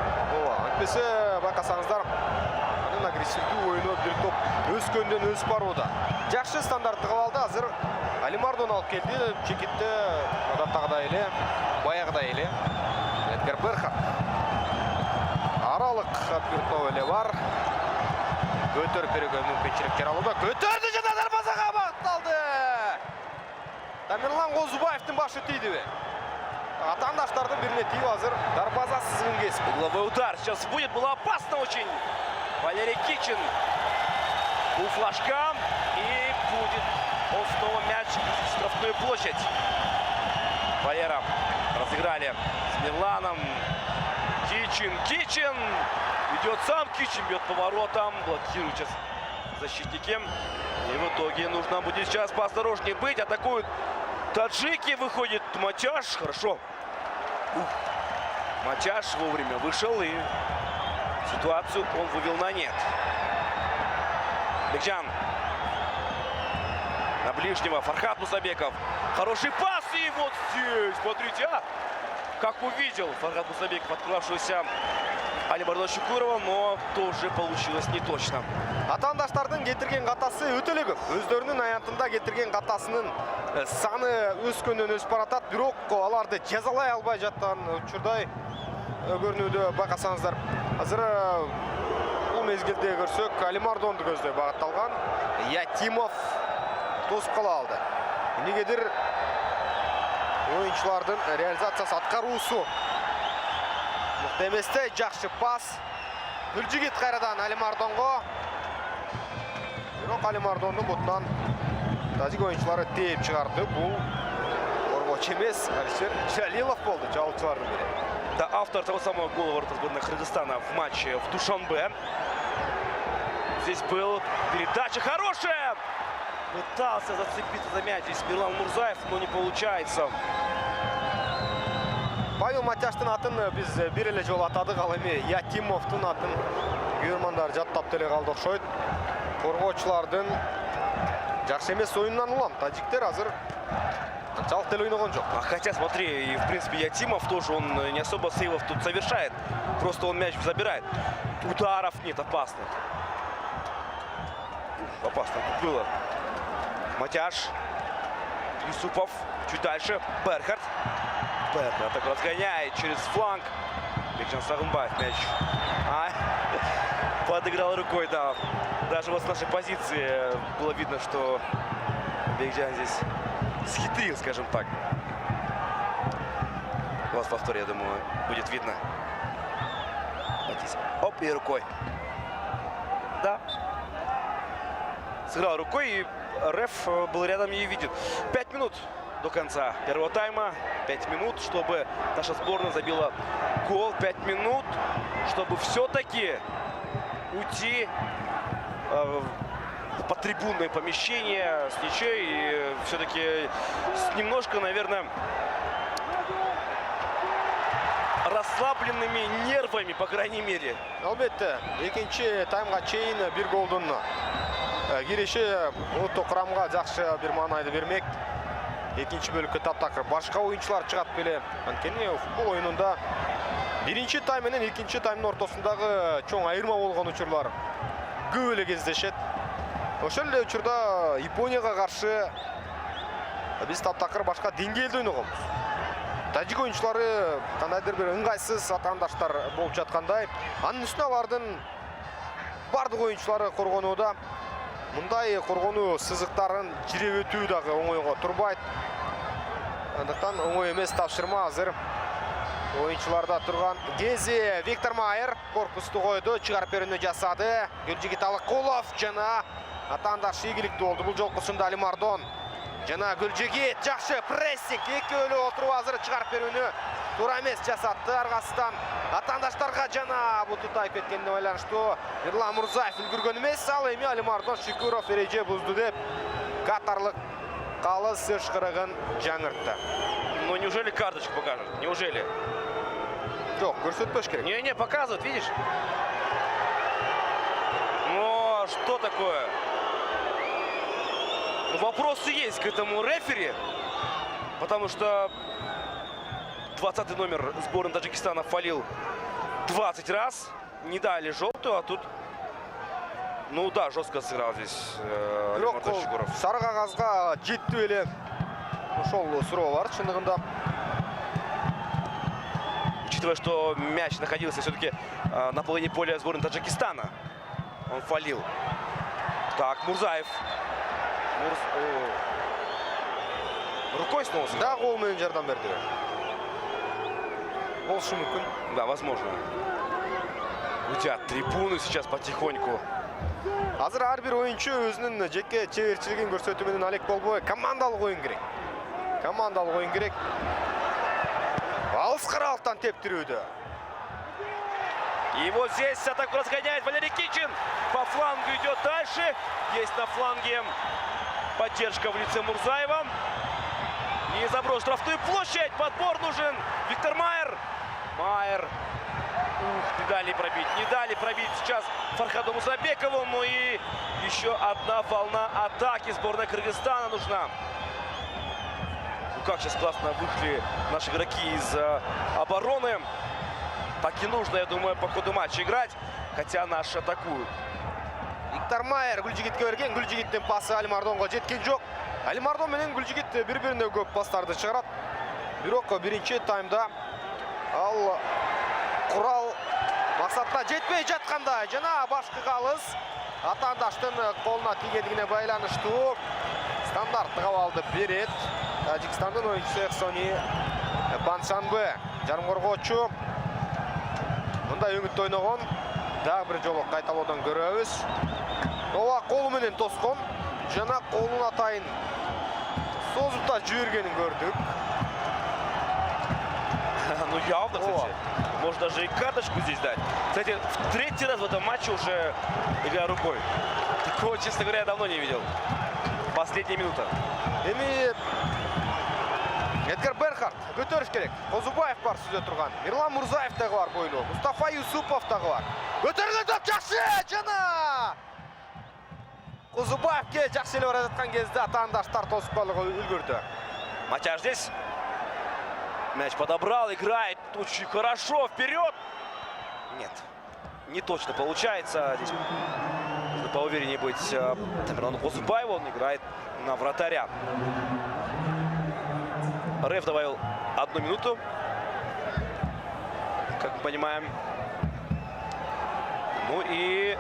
Антпесе байкасаңыздар, анын агрессивдүү оюну бир топ өскөндөн өсүп барууда. Жакшы стандарттык абалда азыр Алимардон алып келди. Чекитте адаттагыдай эле, баягыдай эле. Эдгар Бергер. Аралык бир эле бар. Көтөрүп берүүгө мүмкүнчүлүк жаралууда. Көтөрдү жана дарбазага багытталды. Тамерлан Козубаевдин башы тийдиби? Атандаштардын бирине тийип азыр дарбаза сызыгын кесип. Угловой удар сейчас будет, было опасно очень. Валерий Кичин. У флажка. И будет он снова мяч в штрафную площадь. Валера разыграли с Мирланом. Кичин. Идет сам Кичин, бьет поворотом. Блокирует сейчас защитники. И в итоге нужно будет сейчас поосторожнее быть. Атакуют таджики. Выходит Матяш. Хорошо. Матяш вовремя вышел и ситуацию он вывел на нет. Бекжан. На ближнего. Фархат Мусабеков. Хороший пас. И вот здесь, смотрите, как увидел Фархат Мусабеков открывавшегося Алимардон Шукурова, но тоже получилось не точно. Атандаштардын кетирген катасы өтө эле көп. Өздөрүнүн аянтында кетирген катасынын саны өскөндөн өсүп баратат. Бирок аларды жазалай албай жаткан учурдай көрүнүүдө байкасаңыздар. Азыр бул мезгилде көрсөк, Алимардонду көздөй багытталган. Ятимов тосуп кала алды. Эмнегедир оюнчулардын реализациясы аткаруусу мыкты эместе. Жакшы пас. Гүлжигит кайрадан Алимардонго. Бирок Алимардондун бутунан тажик оюнчулары тээп чыгарды. Бул коргоочу эмес, Алишер Жалилов болду, жабуучулардын бири. Да, автор того самого гола ворота сборной Кыргызстана в матче в Душанбе. Здесь был передача хорошая. Пытался зацепиться за мяч здесь Мирлан Мурзаев, но не получается. Павел Матяштын атын биз бир эле жолу атадык, ал эми Ятимовдун атын көрөрмандар жаттап деле калды окшойт. Коргоочулардын жакшы эмес оюнунан улам. Тажиктер азыр анчалык деле ойногон жок. Хотя, смотри, и в принципе Ятимов тоже, он не особо сейвов тут совершает. Просто он мяч забирает. Ударов нет, опасно. Опасно тут было. Матяш. Юсупов. Чуть дальше. Берхард. Берхард так разгоняет через фланг. Бекжан Сагынбаев мяч. Подыграл рукой, да. Даже вот с нашей позиции было видно, что Бекжан здесь схитрил, скажем так. У вас повтор, я думаю, будет видно. Оп, и рукой. Да. Сыграл рукой, и реф был рядом и видит. 5 минут до конца первого тайма. 5 минут, чтобы наша сборная забила гол. 5 минут, чтобы все-таки уйти в трибунное помещение с ничей. И все-таки немножко, наверное, расслабленными нервами, по крайней мере. Албетте, экинчи таймга чейин бир голдун кириши улуттук курамга жакшы бир маанайды бермек. Экинчи бөлүккө таптакыр башка оюнчулар чыгат беле. Анткени футбол оюнунда биринчи тайм менен экинчи таймдын ортосундагы чоң айырма болгон учурлар көп эле кездешет. Ошол эле учурда Японияга каршы биз таптакыр башка деңгээлде ойногонбуз. Тажик оюнчулары кандайдыр бир ыңгайсыз атаандаштар болуп жаткандай. Анын үстүнө алардын бардык оюнчулары коргонууда. мындай коргонуу сызыктарын жиреп өтүү дагы оңойго турбайт. Андыктан оңой эмес тапшырма азыр оюнчуларда турган. Гези Виктор Майер корпусту койду, чыгарып берүүнү жасады. Гүлжигит Алыкулов жана атаандаш ийгиликтүү болду. Бул жолкусунда Алимардон жана Гүлжигит жакшы прессинг экөөлүү отуруп азыр чыгарып берүүнү туура эмес жасатты. Аргасынан атаандаштарга жана буту тайып кеткенине байланыштуу Эрлан Мурзаев үлгүргөн эмес. Ал эми Алимардон Шүкүров эреже бузду деп катарлык калыс ышкырыгын жаңыртты. Ну неужели карточку покажет? Неужели? Жок, көрсөтпөш керек. Не, показывают, видишь? Ну, что такое? Вопросы есть к этому рефери, потому что 20-й номер сборной Таджикистана фалил 20 раз, не дали желтую, а тут, ну да, жестко сыграл здесь Алимардон Шүкүров. Сары кагазга жетти беле. Ошол суроо бар чындыгында. Учитывая, что мяч находился все-таки на половине поля сборной Таджикистана, он фалил. Так, Мурзаев. Рукой снова сыграл. Да, гол менен жардам берди. Болушу мүмкүн. Да, возможно. Гудят трибуны сейчас потихоньку. Азыр ар бир оюнчу өзүнүн жеке чеберчилигин көрсөтүү менен алек болбой, командалык оюн керек. Командалык оюн керек. Алыс каралыктан тептирүүдө. И вот здесь атаку разгоняет Валерий Кичин. По флангу идет дальше. Есть на фланге поддержка в лице Мурзаева. И заброс в штрафную площадь. Подбор нужен. Виктор Майер. Майер. Ух, не дали пробить сейчас Фархаду Мусабекову. Ну и еще одна волна атаки сборной Кыргызстана нужна. Ну как сейчас классно вышли наши игроки из обороны. Так и нужно, я думаю, по ходу матча играть. Хотя наши атакуют. Виктор Майер Гүлжигитке берген. Гүлжигиттин пасы Алимардонго жеткен жок. Алимардон менен Гүлжигит бири-бирине көп пастарды чыгарат. Бирок биринчи таймда ал курал максатка жетпей жатканда жана башкы калыс атаандаштын колуна тийгендигине байланыштуу стандарттык абалды берет. Тажикстандын оюнчусу Эхсони Пансанбе жарым коргоочу. Мындай үмүттө ойногон. Дагы бир жолу кайталоодан көрөбүз. Ооба колу менен тоскон жана колун атайын созуп жибергенин көрдүк. Ну явно, кстати. Может даже и карточку здесь дать. Кстати, в третий раз в этом матче уже играя рукой. Такого, честно говоря, я давно не видел. Последняя минута. Эми Эдгар Берхард көтөрүш керек. Козубаев бар сүзө турган. Эрлан Мурзаев дагы бар бойлуу. Мустафа Юсупов дагы бар. Көтөргөн топ жакшы жана Козубаевке жакшы эле бара жаткан кезде атаандаштар тосуп калууга үлгүрдү. Матяж здесь. Мяч подобрал, играет очень хорошо. Вперед! Нет, не точно получается. Здесь нужно поувереннее быть Тамерлану Козубаеву. Он играет на вратаря. Реф добавил 1 минуту, как мы понимаем. Ну и...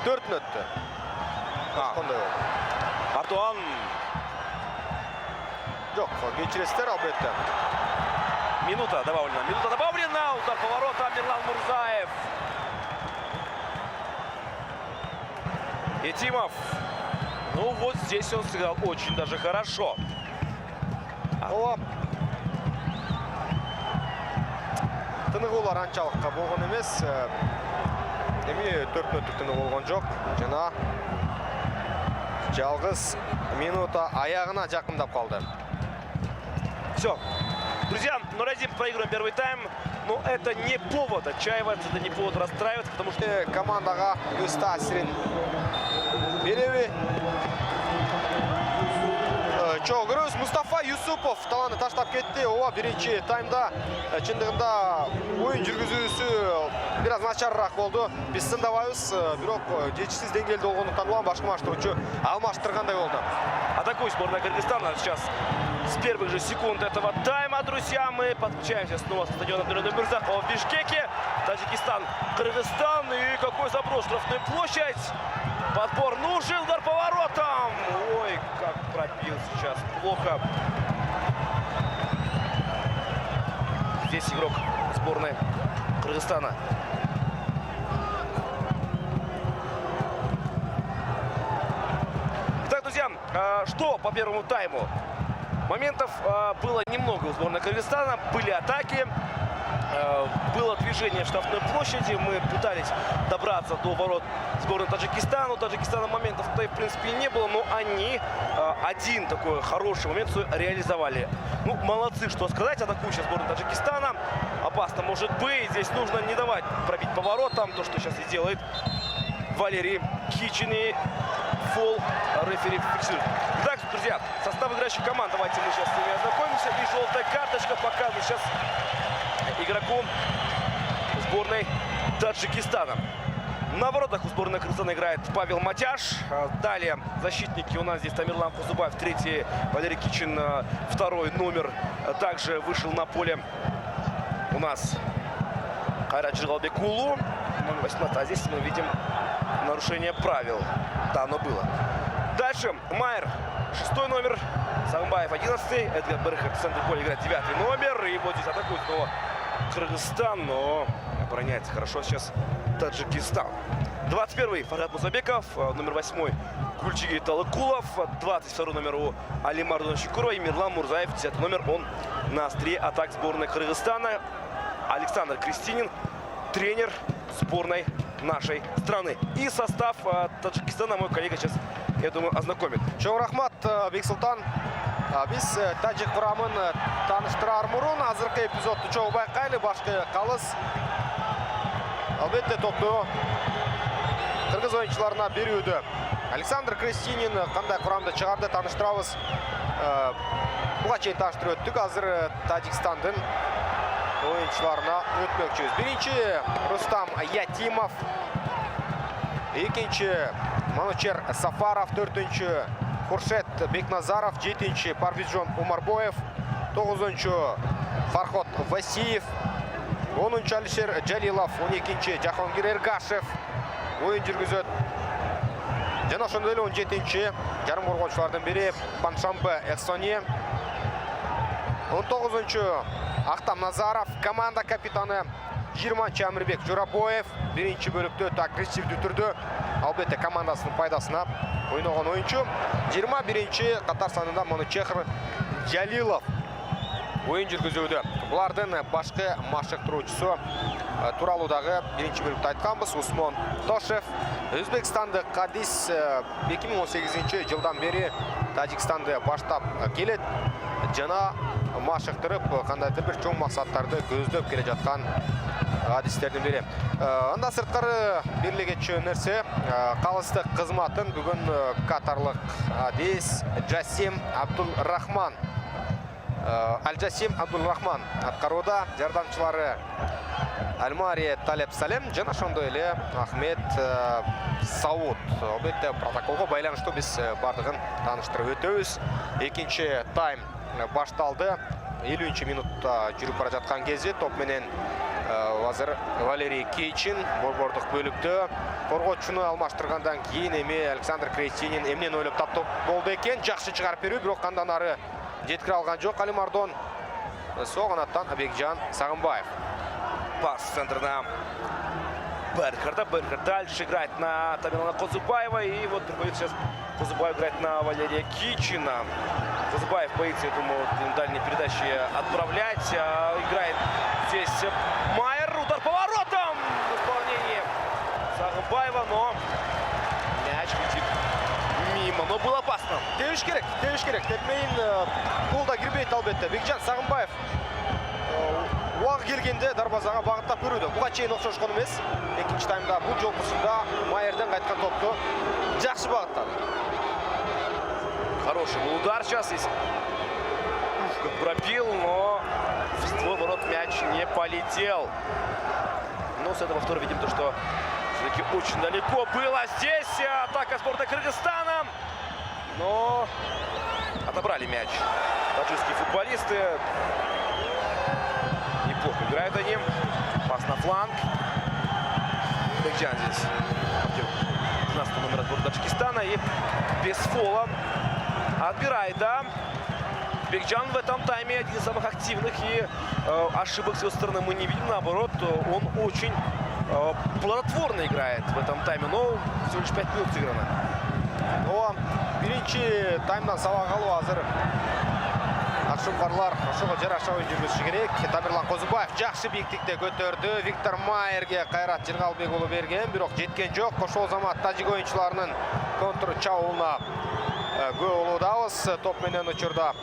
4 мүнөттө. Артуан. Жок, кечиресиздер албетте. Минута добавлена. Удар поворота. Мирлан Мурзаев. Етимов. Ну вот здесь он сыграл очень даже хорошо. Ооба. Тыныгуулар анчалыкка болгон эмес. Эми 4 мүнөттүк тыныгуу болгон жок. Жана жалгыз минута аягына жакындап калды. Все. Друзья, 0-1 проигрываем первый тайм. Но это не повод отчаиваться, это не повод расстраиваться, потому что... Командага өз таасирин береби. Чогуу көрөбүз. Мустафа Юсупов таланы таштап кетти. Ооба, биринчи таймда чындыгында оюн жүргүзүүсү бир аз начарыраак болду. Биз сындабайбыз, бирок жетишсиз деңгээлде болгондуктан улам башкы матчтоочу алмаштыргандай болду. Атакует сборная Кыргызстана сейчас с первых же секунд этого тайма, друзья. Мы подключаемся снова со стадиона Абдуллина Мирзакова в Бишкеке. Таджикистан, Кыргызстан. И какой заброс, штрафная площадь. Подбор нужен, удар поворотом. Ой, как пробил сейчас. Плохо. Здесь игрок сборной Кыргызстана. Итак, друзья, что по первому тайму? Моментов было немного у сборной Кыргызстана. Были атаки. Было движение в штрафной площади. Мы пытались добраться до ворот сборной Таджикистана. У Таджикистана моментов-то в принципе не было, но они один такой хороший момент реализовали. Ну, молодцы, что сказать. Атакующая сборная Таджикистана. Опасно может быть. Здесь нужно не давать пробить поворотом. То, что сейчас и делает Валерий Кичин. И фол рефери фиксирует. Итак, друзья, состав играющих команд. Давайте мы сейчас с ними ознакомимся. И желтая карточка показывает сейчас игроку сборной Таджикистана. На воротах у сборной Кыргызстана играет Павел Матяш. Далее защитники у нас здесь Тамерлан Кузубаев, третий, Валерий Кичин, второй номер. Также вышел на поле у нас Кайрат Жигалбекулу, номер 18. А здесь мы видим нарушение правил. Да, оно было. Дальше Майер, шестой номер. Сагымбаев, 11-й. Эдгар Берхард в центре поля играет 9-й номер. И вот здесь атакует снова Кыргызстан, но обороняется хорошо сейчас Таджикистан. 21-й Фархат Мусабеков, номер 8-й Гульчиги Талыкулов, 22-й номер у Алимар Доншикурова и Мирлан Мурзаев, 10-й номер, он на острие атак сборной Кыргызстана. Александр Кристинин, тренер сборной нашей страны. И состав Таджикистана мой коллега сейчас, я думаю, ознакомит. Чоң рахмат, Бексултан. Биз тажик курамын тааныштыраар мурун азыркы эпизодду чогуу байкайлы. Башкы калыс албетте топту кыргыз оюнчуларына берүүдө. Александр Кристинин кандай курамда чыгарды тааныштырабыз. Буга чейин тааныштырып өттүк. Азыр Тажикстандын оюнчуларына өтмөкчүбүз. Биринчи Рустам Ятимов, экинчи Манучер Сафаров, төртүнчү Хуршет Бекназаров, 7-ші Парвизжон Умарбоев, 9-ші Фархот Васиев, 10-ші Алишер Джалилов, 12-ші Жахонгир Эргашев ойын жүргізөт. Жана ошондой эле 17-ші жарым коргоочулардын бири Паншамбе Эхсоне, 19-ші Ахтам Назаров, команда капитаны 20-ші Амирбек Журабоев, биринчи бөлүктө өтө агрессивдүү түрдө албетте командасынын пайдасына ойногон оюнчу. 21-ші катар санында Манучер Жалилов ойын жүргүзүүдө. Булардын башкы машыктыруучусу тууралуу дагы биринчи бөлүктө айтканбыз. Усмон Тошев, Өзбекстандык Кадис 2018 жылдан бери Тажикстанды баштап келет. Жана машыктырып кандайдыр бир чоң максаттарды көздөп келе жаткан адистердин бири. Анда сырткары бирлигечү нерсе калыстык кызматын бүгүн катарлык адис Джасим Абдулрахман Абдулрахман аткарууда. Жардамчылары Альмария Талеп Салем жана ошондой эле Ахмет Сауд. Албетте протоколго байланыштуу биз бардыгын тааныштырып өтөбүз. Экинчи тайм башталды. 50-ші минутта жүрүп бара жаткан кезде топ менен азыр Валерий Кичин борбордук бөлүктө коргоочуну алмаштыргандан кийин эми Александр Кристинин эмнени ойлоп таптап болду экен. Жакшы чыгарып берүү, бирок андан ары жеткире алган жок. Алимардон соғанаттан Бекжан Сагымбаев. Пас в центр на Берхарда. Берхард дальше играет на Тамерлана Кузубаева. И вот приходится сейчас Кузубаев играть на Валерия Кичина. Кузубаев боится, я думаю, дальние передачи отправлять. Играет здесь Майер. Удар поворотом в исполнении Сагымбаева, но мяч летит мимо. Но было опасно. Тебиш керек. Тетмейин гол да кирбейт албетте. Бекжан Сагымбаев уагы келгенде дарбазага багыттап көрүүдө. Буга чейин окшошкон эмес. Экинчи таймда бул жолкусунда Майерден кайткан топту жакшы багыттады. Хороший Хороший был удар сейчас. Здесь как пробил, но в створ ворот мяч не полетел. Но с этого второго видим то, что все-таки очень далеко было. Здесь атака сборной Кыргызстана. Но отобрали мяч таджикские футболисты. Неплохо играют они. Пас на фланг. Бекджан здесь. 12 номер сборной Таджикистана. И без фола отбирает, да. Бекджан в этом тайме один из самых активных. И ошибок с его стороны мы не видим. Наоборот, он очень плодотворно играет в этом тайме. Но всего лишь 5 минут сыграно. Но биринчи таймдан сабақ алу азыр. Акшымқарлар ошого жараша ойын жүргізуші керек. Тамерлан Қозыбаев жақсы биіктікте көтерді. Виктор Майерге Қайрат Жырғалбекұлы берген, бирок жеткен жоқ. Кошол замат тажик ойыншыларының контр чабуылына гол алудабыз. Топ менен учурда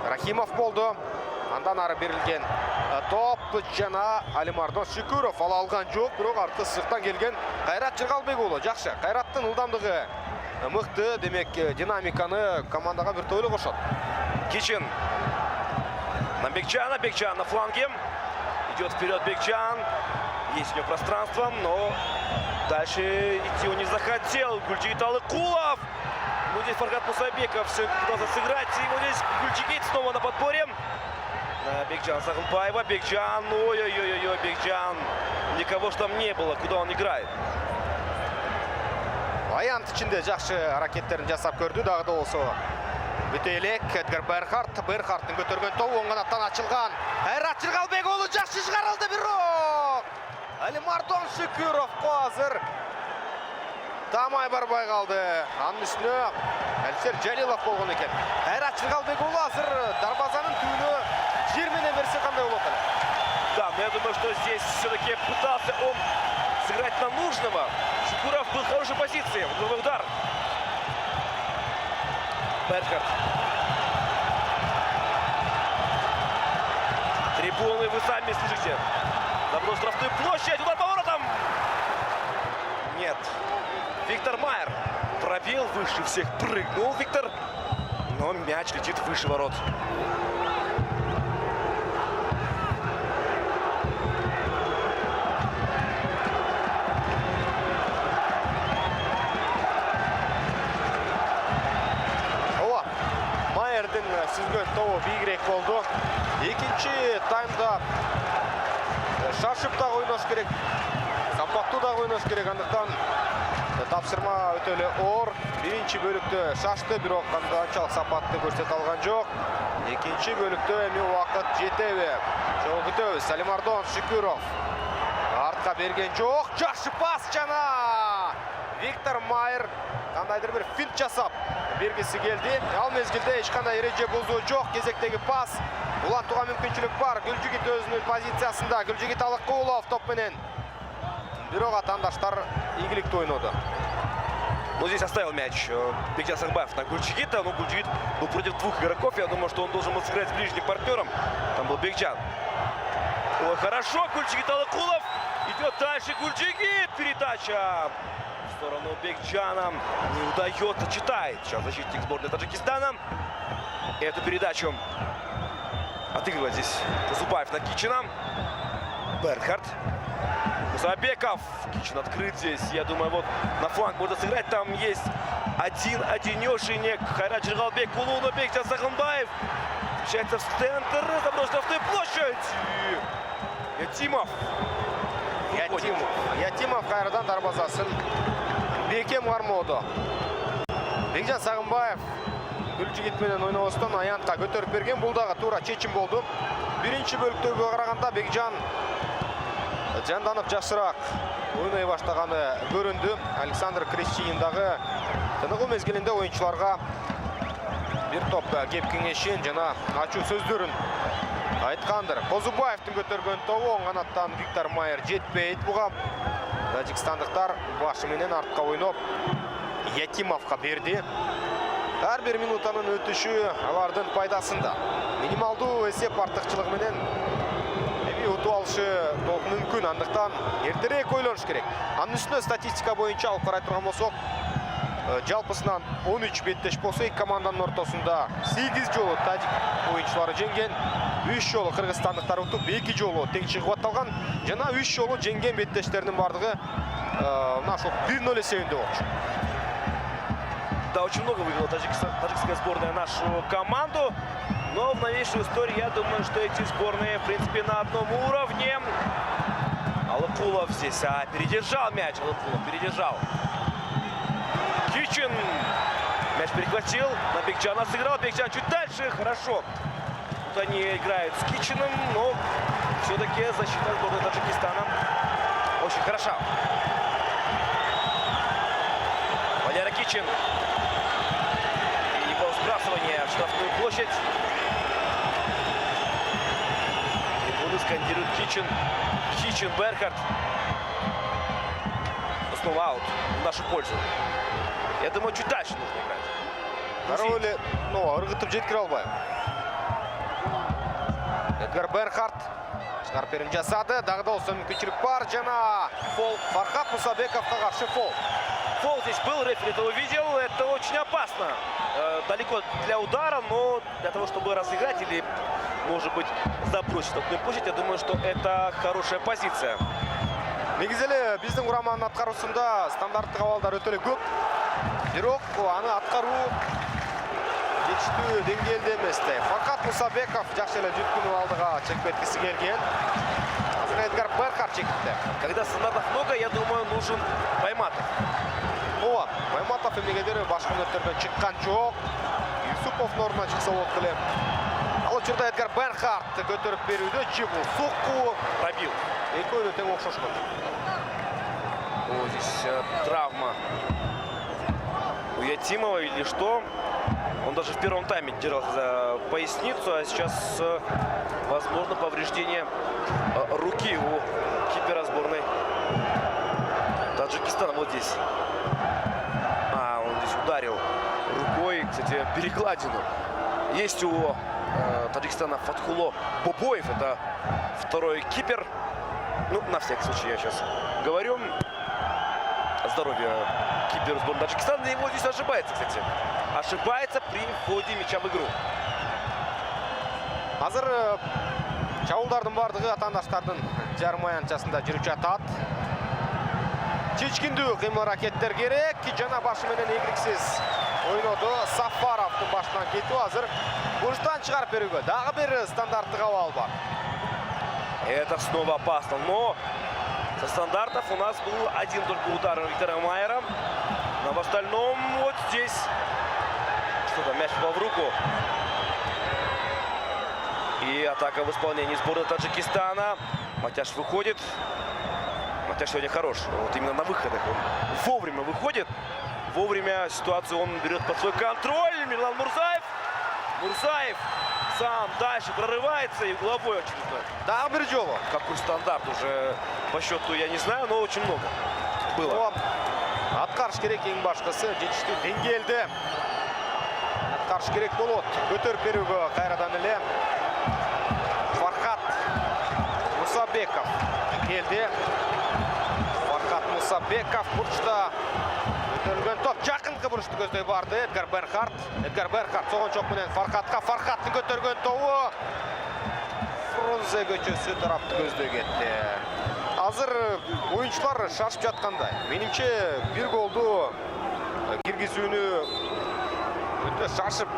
Рахимов болду. Андан ары берилген топ жана Алимардон Шүкүров ала алган жок, бирок арты сызыктан келген Кайрат Жыргалбекұлы. Жакшы. Кайраттын ылдамдыгы мыкты, демек динамиканы командаға бир тойлы кошот. Кичин на Бекджана. Бекджан на фланге. Идет вперед Бекджан. Есть у него пространство, но дальше идти он не захотел. Гульджигит Алыкулов. Ну, здесь Фаргат Мусабеков все пытался сыграть. И вот здесь Гульджигит снова на подборе. Бекджан Сагылбаева. Бекджан. Ой-ой-ой-ой, Бекджан. Никого ж там не было. Куда он играет? Аянт ичинде жакшы аракеттерин жасап көрдү, дагы да болсо. Бүтө элек Эдгар Берхардтын көтөргөн тобу оң канаттан ачылган. Кайрат Жыргалбекұлы жакшы чыгарылды, бирок Алимардон Шүкүровго азыр тамай барбай калды. Анын үстүнө Алсер Жалилов болгон экен. Кайрат Жыргалбекұлы азыр дарбазанын түбүнө жер менен берсе кандай болот эле? Да, но я думаю, что здесь все-таки пытался он сыграть на нужного. Шукуров был в хорошей позиции. Угловой удар. Берхард. Трибуны, вы сами слышите. Заброс штрафную площадь. Удар поворотом. Нет. Виктор Майер пробил выше всех. Прыгнул Виктор. Но мяч летит выше ворот. Сүзгөн тобу бийигирээк болду. Экинчи таймда шашып дагы ойнош керек, сапаттуу дагы ойнош керек. Андыктан тапсырма өтө эле оор. Биринчи бөлүктө шашты, бирок анчалык сапатты көрсөтө алган жок. Экинчи бөлүктө эми убакыт жетеби? Жол күтөбүз. Алимардон Шүкүров артка берген жок. Жакшы пас жана Виктор Майер кандайдыр бир финт жасап бергisi келди. Ал мезгилде эч кандай эреже бузуу жок. Кезектеги пас улантууга мүмкүнчүлүк бар. Гүлжигит өзүнүн позициясында. Гүлжигит Алыкулов топ менен. Бирок атаандаштар ийгиликтүү ойноду. Ну, здесь оставил мяч Бекджан Сагылбаев на Гульджигита. Но Гульджигит был против двух игроков. Я думаю, что он должен был сыграть с ближним партнером. Там был Бекджан. Ой, хорошо. Гульджигит Алыкулов. Идет дальше Гульджигит. Передача в сторону Бекджана. Не удается. Читает сейчас защитник сборной Таджикистана. Эту передачу отыгрывает здесь Зубаев на Кичина. Берхард. Мусабеков. Кичин открыт здесь. Я думаю, вот на фланг можно сыграть. Там есть одинешенек. Кайрат Жыргалбекұлы, но Бекджан Сагылбаев встречается в центр. Заброс штрафную площадь. Ятимов. Ятимов кайрадан дарбазасын бекем кармоодо. Бекджан Сагылбаев Гүлжигит менен ойнобостон аянтка көтөрүп берген. Бул дагы туура чечим болду. Биринчи бөлүктөгүгө караганда Бекджан жанданып жакшыраак ойной баштаганы көрүндү. Александр Крещинин дагы тыныгуу мезгилинде оюнчуларга бир топ кеп кеңешин жана ачуу сөздөрүн айткандыр. Козубаевдин көтөргөн тобу оң канаттан Виктор Майер жетпейт. Буга тажикстандыктар башы менен артка ойноп Ятимовго берди. Ар бир минутанын өтүшү алардын пайдасында. Минималдуу эсеп артыкчылыгы менен утуп алышы толук мүмкүн. Андыктан эртерээк ойлош керек. Анын үстүнө статистика боюнча алып карай турган болсок, жалпысынан 13 беттеш болса, екі команданың ортасында 8 жолы тәжік ойыншылары жеңген, 3 жолы қырғызстандықтар ұтып, 2 жолы тең шығып атталған, жана 3 жолы жеңген беттештерінің бардығы 1-0 есебінде болчу. Да, очень много выиграла таджикская сборная нашу команду. Но в новейшей истории я думаю, что эти сборные, в принципе, на одном уровне. Алыкулов здесь передержал мяч. Алыкулов передержал. Кичин. Мяч перехватил. На Бекджана сыграл. Бекджан чуть дальше. Хорошо. Тут они играют с Кичиным, но все-таки защита сборной Таджикистана очень хороша. Валера Кичин. И его сбрасывание в штрафную площадь. Трибуны скандируют Кичин. Кичин, Берхард. Снова аут в нашу пользу. Я думаю, чуть дальше нужно играть. Кароли, ырғытып жеткіре албай. Эдгар Берхард шығарып жасады. Дағда осы мүмкіншілік бар. Жана фол. Фархат Мусабековқа қарсы фол. Фол здесь был, рефери это увидел. Это очень опасно. Далеко для удара, но для того, чтобы разыграть или, может быть, забросить такую площадь, я думаю, что это хорошая позиция. Негізелі біздің құраманың атқарусында стандарттық авалдар өтелі көп. Бирок аны атқару жетіштүү деңгээлде эместе. Фархат Мусабеков жакшы эле жүткүнүп алдыга чекип кеткиси келген. Азыр Эдгар Берхард чекипти. Когда стандартов много, я думаю, нужен Байматов. Ооба, Байматов эмнегедир башка өнөттөрдөн чыккан жок. Юсупов ордуна чыкса болот белем. Ал учурда Эдгар Берхард көтөрүп берүүдө жибул сокку Пробил. Экөөнү тең окшошкон. Здесь травма у Ятимова или что? Он даже в первом тайме держался за поясницу, а сейчас, возможно, повреждение руки у кипера сборной Таджикистана. Вот здесь. Он здесь ударил рукой, кстати, перекладину. Есть у Таджикистана Фатхуло Бобоев, это второй кипер. Ну, на всякий случай я сейчас говорю. Здоровье кипера сборной Таджикистана. И его здесь ошибается, кстати. Ошибается при входе мяча в игру. Азыр чабуулдардын бардыгы атаандаштардын жарым аянтчасында жүрүп жатат. Чечкиндүү кыймыл аракеттер керек. Жана башы менен ийгиликсиз ойноду. Сафаровдун башынан кетип азыр бурчтан чыгарып берүүгө дагы бир стандарттык абал бар. Это снова опасно, но со стандартов у нас был один только удар Виктора Майера. Но в остальном вот здесь что-то мяч попал в руку. И атака в исполнении сборной Таджикистана. Матяш выходит. Матяш сегодня хорош. Вот именно на выходах он вовремя выходит. Вовремя ситуацию он берет под свой контроль. Мирлан Мурзаев. Мурзаев сам дальше прорывается и угловой очередной. Дагы бир жолу. Какой стандарт уже по счету я не знаю, но очень много было. Аткарыш керек эң башкысы жетиштүү деңгээлде. Аткарыш керек болот. Көтөрүп берүүгө кайрадан эле Фархат Мусабеков келди. Фархат Мусабеков бурчта көтөрүлгөн топ жакынкы бурчту көздөй барды. Эдгар Берхард. Эдгар Берхард согончок менен Фархатка. Фархаттын көтөргөн тобу Фрунзе көчөсү тарапты көздөй кетти. Азыр oyuncular шашып жаткандай. Менимче бир голду киргизүүнү өтө шашып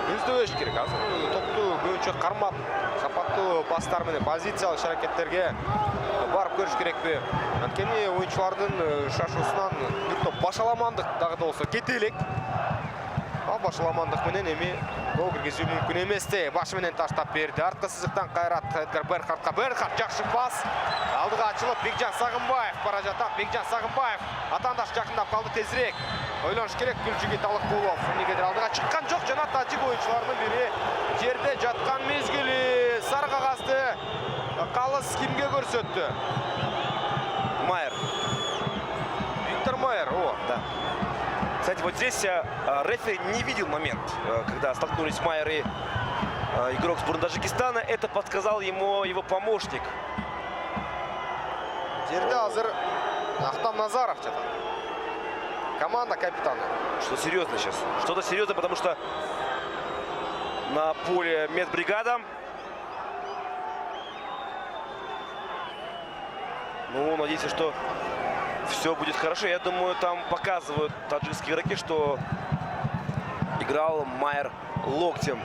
көздөбөш керек. Азыр топту көбүнчө кармап, сапаттуу пастар менен позициялык аракеттерге барып көрүш керекпи? Анткени oyunculardын шашуусунан бир топ башаламандык дагы да болсо кете элек. Ал башаламандык менен эми гол киргизүү мүмкүн эмести. Башы менен таштап берди. Арткы сызыктан кайрат Эдгар Берхардка. Берхард жакшы пас. Алдыга ачылып Бекжан Сагынбаев бара жатат. Бекжан Сагынбаев атаандаш жакындап калды тезирээк. Ойлоныш керек Гүлжигит Алыкулов. Эмнегедир алдыга чыккан жок. Жана тажик оюнчуларынын бири жерде жаткан мезгили. Сары кагазды калыс кимге көрсөттү? Майер. Виктор Майер. Да. Кстати, вот здесь рефери не видел момент, когда столкнулись Майер и игрок сборной Таджикистана. Это подсказал ему его помощник. Жерде азыр Ахтам Назаров жатат. команда капитаны. Что серьезно сейчас. Что-то серьезно, потому что на поле медбригада. Ну, надеюсь, что все будет хорошо. Я думаю, там показывают таджикские игроки, что играл Майер локтем.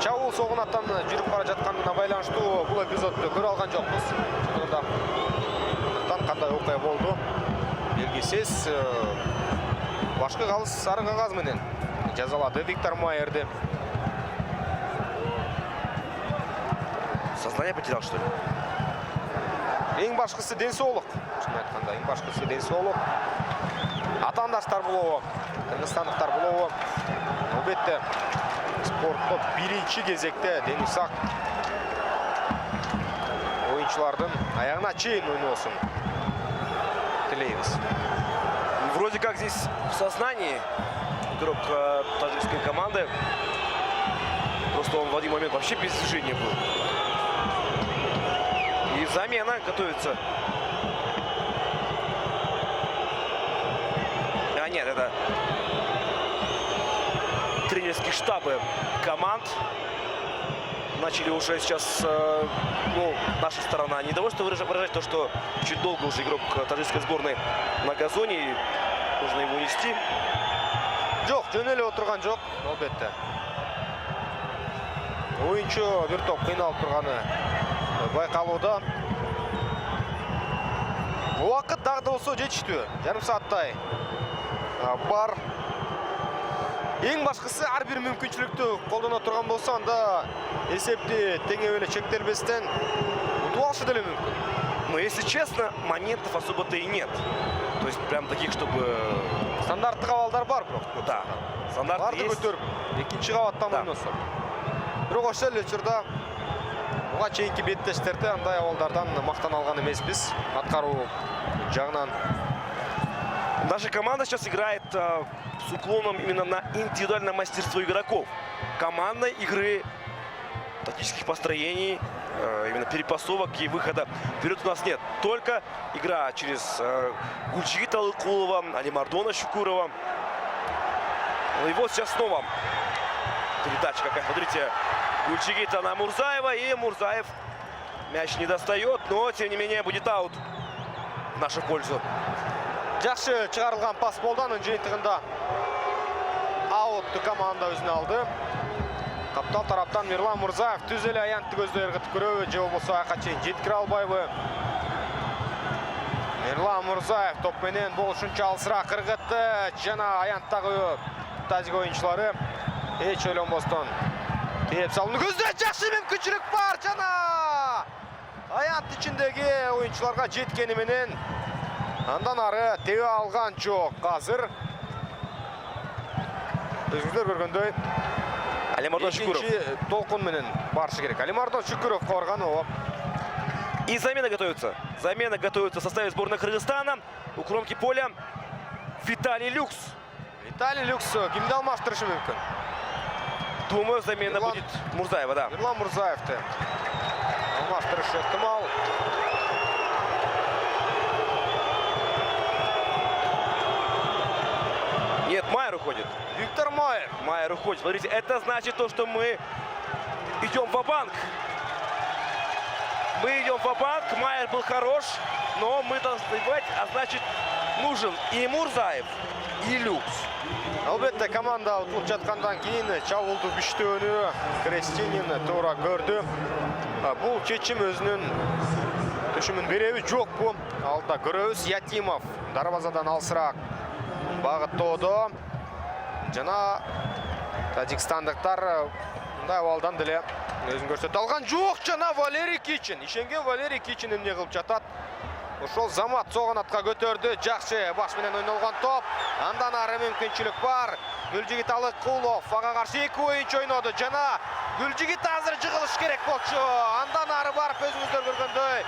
Чабуыл соғынаттан жүріп бара жатқанына байланыштуу бул эпизодду көрө алган жокпуз. Кандай окуя болду белгисиз. Башкы калыс сары кагаз менен жазалады Виктор Майерди. Сознание потерял, что ли? Эң башкысы ден соолук. Шын айтканда, эң башкысы ден соолук. Атаандаштар болобу, кыргызстандыктар болобу. Албетте спортто биринчи кезекте дени сак оюнчулардын аягына чейин ойносун тилейбиз. Вроде как здесь в сознании игрок таджикской команды. Просто он в один момент вообще без движения был. И замена готовится. А нет, это тренерские штабы команд. Начали уже сейчас, ну, наша сторона недовольство выражать то, что чуть долго уже игрок таджикской сборной на газоне. И нужно его нести. Жок, жөнеле отурган жок, албетте. Оюнчу бир топ кыйналып турганы байкалууда. Убакыт дагы да болсо жетиштүү. Жарым сааттай бар. Эң башкысы ар бир мүмкүнчүлүктү колдоно турган болсо, анда эсепти теңеп эле чектелбестен утуп алышы деле мүмкүн. Но если честно, моментов особо-то и нет. То есть прям таких, чтобы... Стандарттык абалдар бар бирок. Да, стандарт Барды есть. көтөрүп, экинчи кабаттан Да. ойносо. Бирок ошол эле учурда буга чейинки беттештерде андай абалдардан мактана алган эмеспиз. Аткаруу жагынан. Наша команда сейчас играет с уклоном именно на индивидуальное мастерство игроков. Командной игры, тактических построений, именно перепасовок и выхода вперед у нас нет. Только игра через Гульчигита Лыкулова, Алимардона Шукурова. Ну и вот сейчас снова передача какая. Смотрите, Гульчигита на Мурзаева, и Мурзаев мяч не достает, но тем не менее будет аут в нашу пользу. Жакшы чыгарылган пас болду, анын жыйынтыгында аутты команда өзүнө алды. Каптал тараптан Мирлан Мурзаев түз эле аянтты көздөй ыргытып көрөбү, же болбосо аяка чейин жеткире албайбы. Мирлан Мурзаев топ менен болушунча алысыраак ыргытты. Жана аянттагы тажик оюнчулары эч ойлонбостон тээп салууну көздөйт. Жакшы мүмкүнчүлүк бар, жана аянт ичиндеги оюнчуларга жеткени менен андан ары тебе алган жок. Азыр өзүңүздөр көргөндөй Алимардон Шукуров. экинчи толкун менен барышы керек. Алимардон Шукуров барган ооп. И замена готовится. Замена готовится в составе сборной Кыргызстана. У кромки поля Виталий Люкс. Виталий Люкс кимди алмаштырышы мүмкүн? Думаю, замена Мирлан- будет Мурзаева, да. Мирлан Мурзаевти алмаштырышы ыктымал. Нет, Майер уходит. Виктор Майер. Майер уходит. Смотрите, это значит то, что мы идем ва-банк. Мы идем ва-банк. Майер был хорош, но мы должны забивать, а значит нужен и Мурзаев, и Люкс. Албетте команда утулуп жаткандан кийин чабуулду күчтөөнү Крестинин туура көрдү. Бул чечим өзүнүн түшүмүн береби жокпу? Алда көрөбүз. Ятимов дарбазадан алысыраак багыттоодо. Жана тажикстандыктар мындай абалдан деле өзүн көрсөтө алган жок. Жана Валерий Кичин, ишенген Валерий Кичин эмне кылып жатат? Ошол замат соғанатқа көтөрдү. Жакшы баш менен ойнолгон топ. Андан ары мүмкүнчүлүк бар. Гүлжигит Алыкулов ага каршы эки оюнчу ойноду. Жана Гүлжигит азыр жыгылыш керек болчу. Андан ары барып өзүңүздөр көргөндөй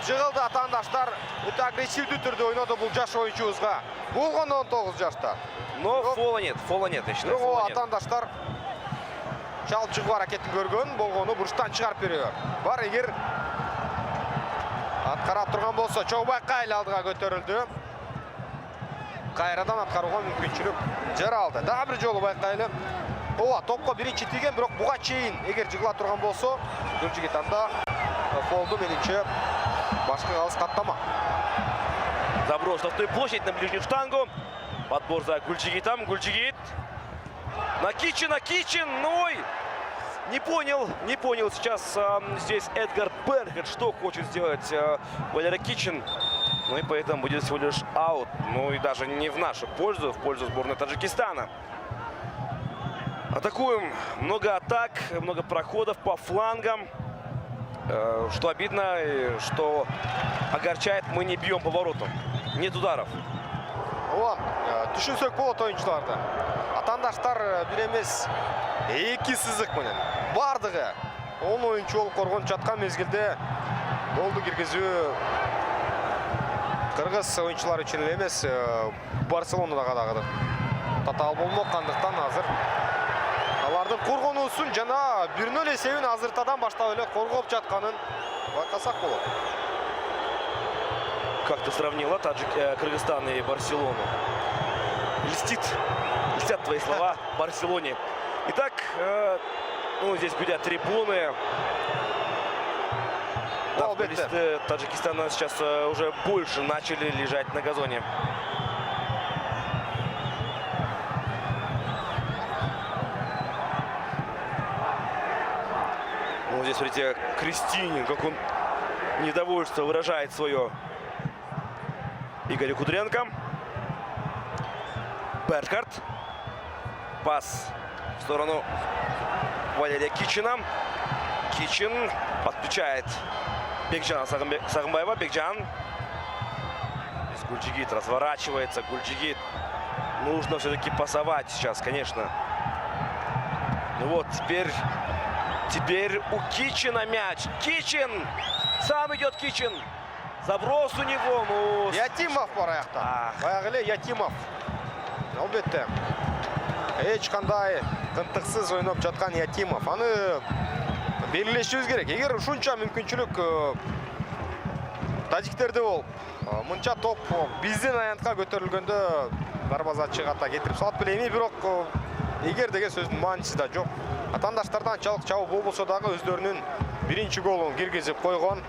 жыгылды. Атаандаштар өтө агрессивдүү түрдө ойноду бул жаш оюнчубузга. Болгону 19 жашта. Но фола нет, я считаю. Бирок фола нет. атаандаштар Шалып чыгуу аракетин көргөн, болгону бурчтан чыгарып бериyor. Бар эгер аткарап турган болсо, Чоубайкайлы алдыга көтөрүлдү. Кайрадан аткарууга мүмкүнчүлүк жаралды. Дагы бир жолу Байкайлы. Ооба, топко биринчи тийген, бирок буга чейин эгер жыгыла турган болсо, Гүлжигит анда фолду менимче башкы калыс каттама. Заброс на той площадь на ближнюю штангу. Подбор за Гульчигитом. Гульчигит. На Кичин. Ой! Не понял сейчас здесь Эдгар Бергет, что хочет сделать Валерий Кичин. Ну и поэтому будет всего лишь аут. Ну и даже не в нашу пользу, в пользу сборной Таджикистана. Атакуем. Много атак, много проходов по флангам. Что обидно, и что огорчает, мы не бьем по воротам. Нет ударов. Ооба, түшүнсөк болот оюнчуларды. Атандаштар бир эмес, эки сызык менен бардыгы 10 оюнчу болуп коргонуп жаткан мезгилде голду киргизүү кыргыз оюнчулары үчүн эле эмес, Барселонада дагы татаал болмок, андыктан азыр алардын коргонуусун жана 1-0 эсебин азыртадан баштап эле коргоп жатканын байкасак болот. Как ты сравнила Кыргызстан и Барселону? Льстят твои слова Барселоне. Итак, ну, здесь гудят трибуны. Да, футболисты Таджикистана сейчас уже больше начали лежать на газоне. Ну, здесь, смотрите, Кристинин, как он недовольство выражает свое. Игорь Кудренко. Бергхард. Пас в сторону Валерия Кичина. Кичин подключает Бекжана Сагымбаева. Бекжан. Здесь Гульчигит разворачивается. Гульчигит. Нужно все-таки пасовать сейчас, конечно. Ну вот, теперь у Кичина мяч. Кичин! Сам идет Кичин. Заброс у него. Ну... Ятимов бар аякта. Баягы эле Ятимов. Албетте. Эч кандай тынтыксыз ойноп жаткан Ятимов. Аны белгилешибиз керек. Эгер ушунча мүмкүнчүлүк тажиктерде болуп, мынча топ биздин аянтка көтөрүлгөндө дарбазачы ката кетирип салат белеми, бирок эгер деген сөздүн мааниси да жок. Атандаштардан чабуу болбосо дагы өздөрүнүн биринчи голун киргизип койгон.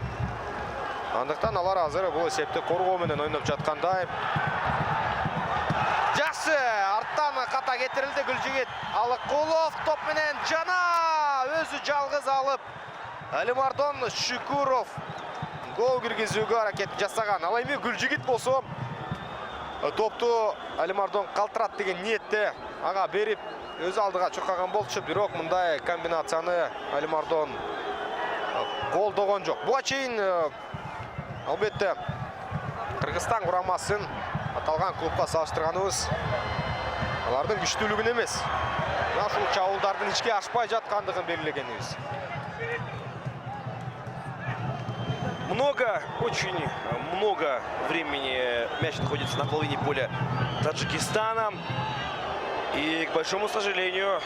Андыктан алар азыр бул эсепти коргоо менен ойноп жаткандай. Жакшы, арттан ката кетирилди Гүлжигит. Алыкулов топ менен жана өзү жалгыз алып Алимардон Шүкүров гол киргизүүгө аракет жасаган. Ал эми Гүлжигит болсо топту Алимардон калтырат деген ниетте ага берип өз алдыга чуркаган болчу, бирок мындай комбинацияны Алимардон колдогон жок. Буга чейин албетте Кыргызстан курамасын аталган клубка салыштырганыбыз алардын күчтүүлүгүн эмес, ушул чабуулдардын ичке ашпай жаткандыгын белгилегенибиз. Очень много времени мяч находится на половине поля Таджикистана. И, к большому сожалению,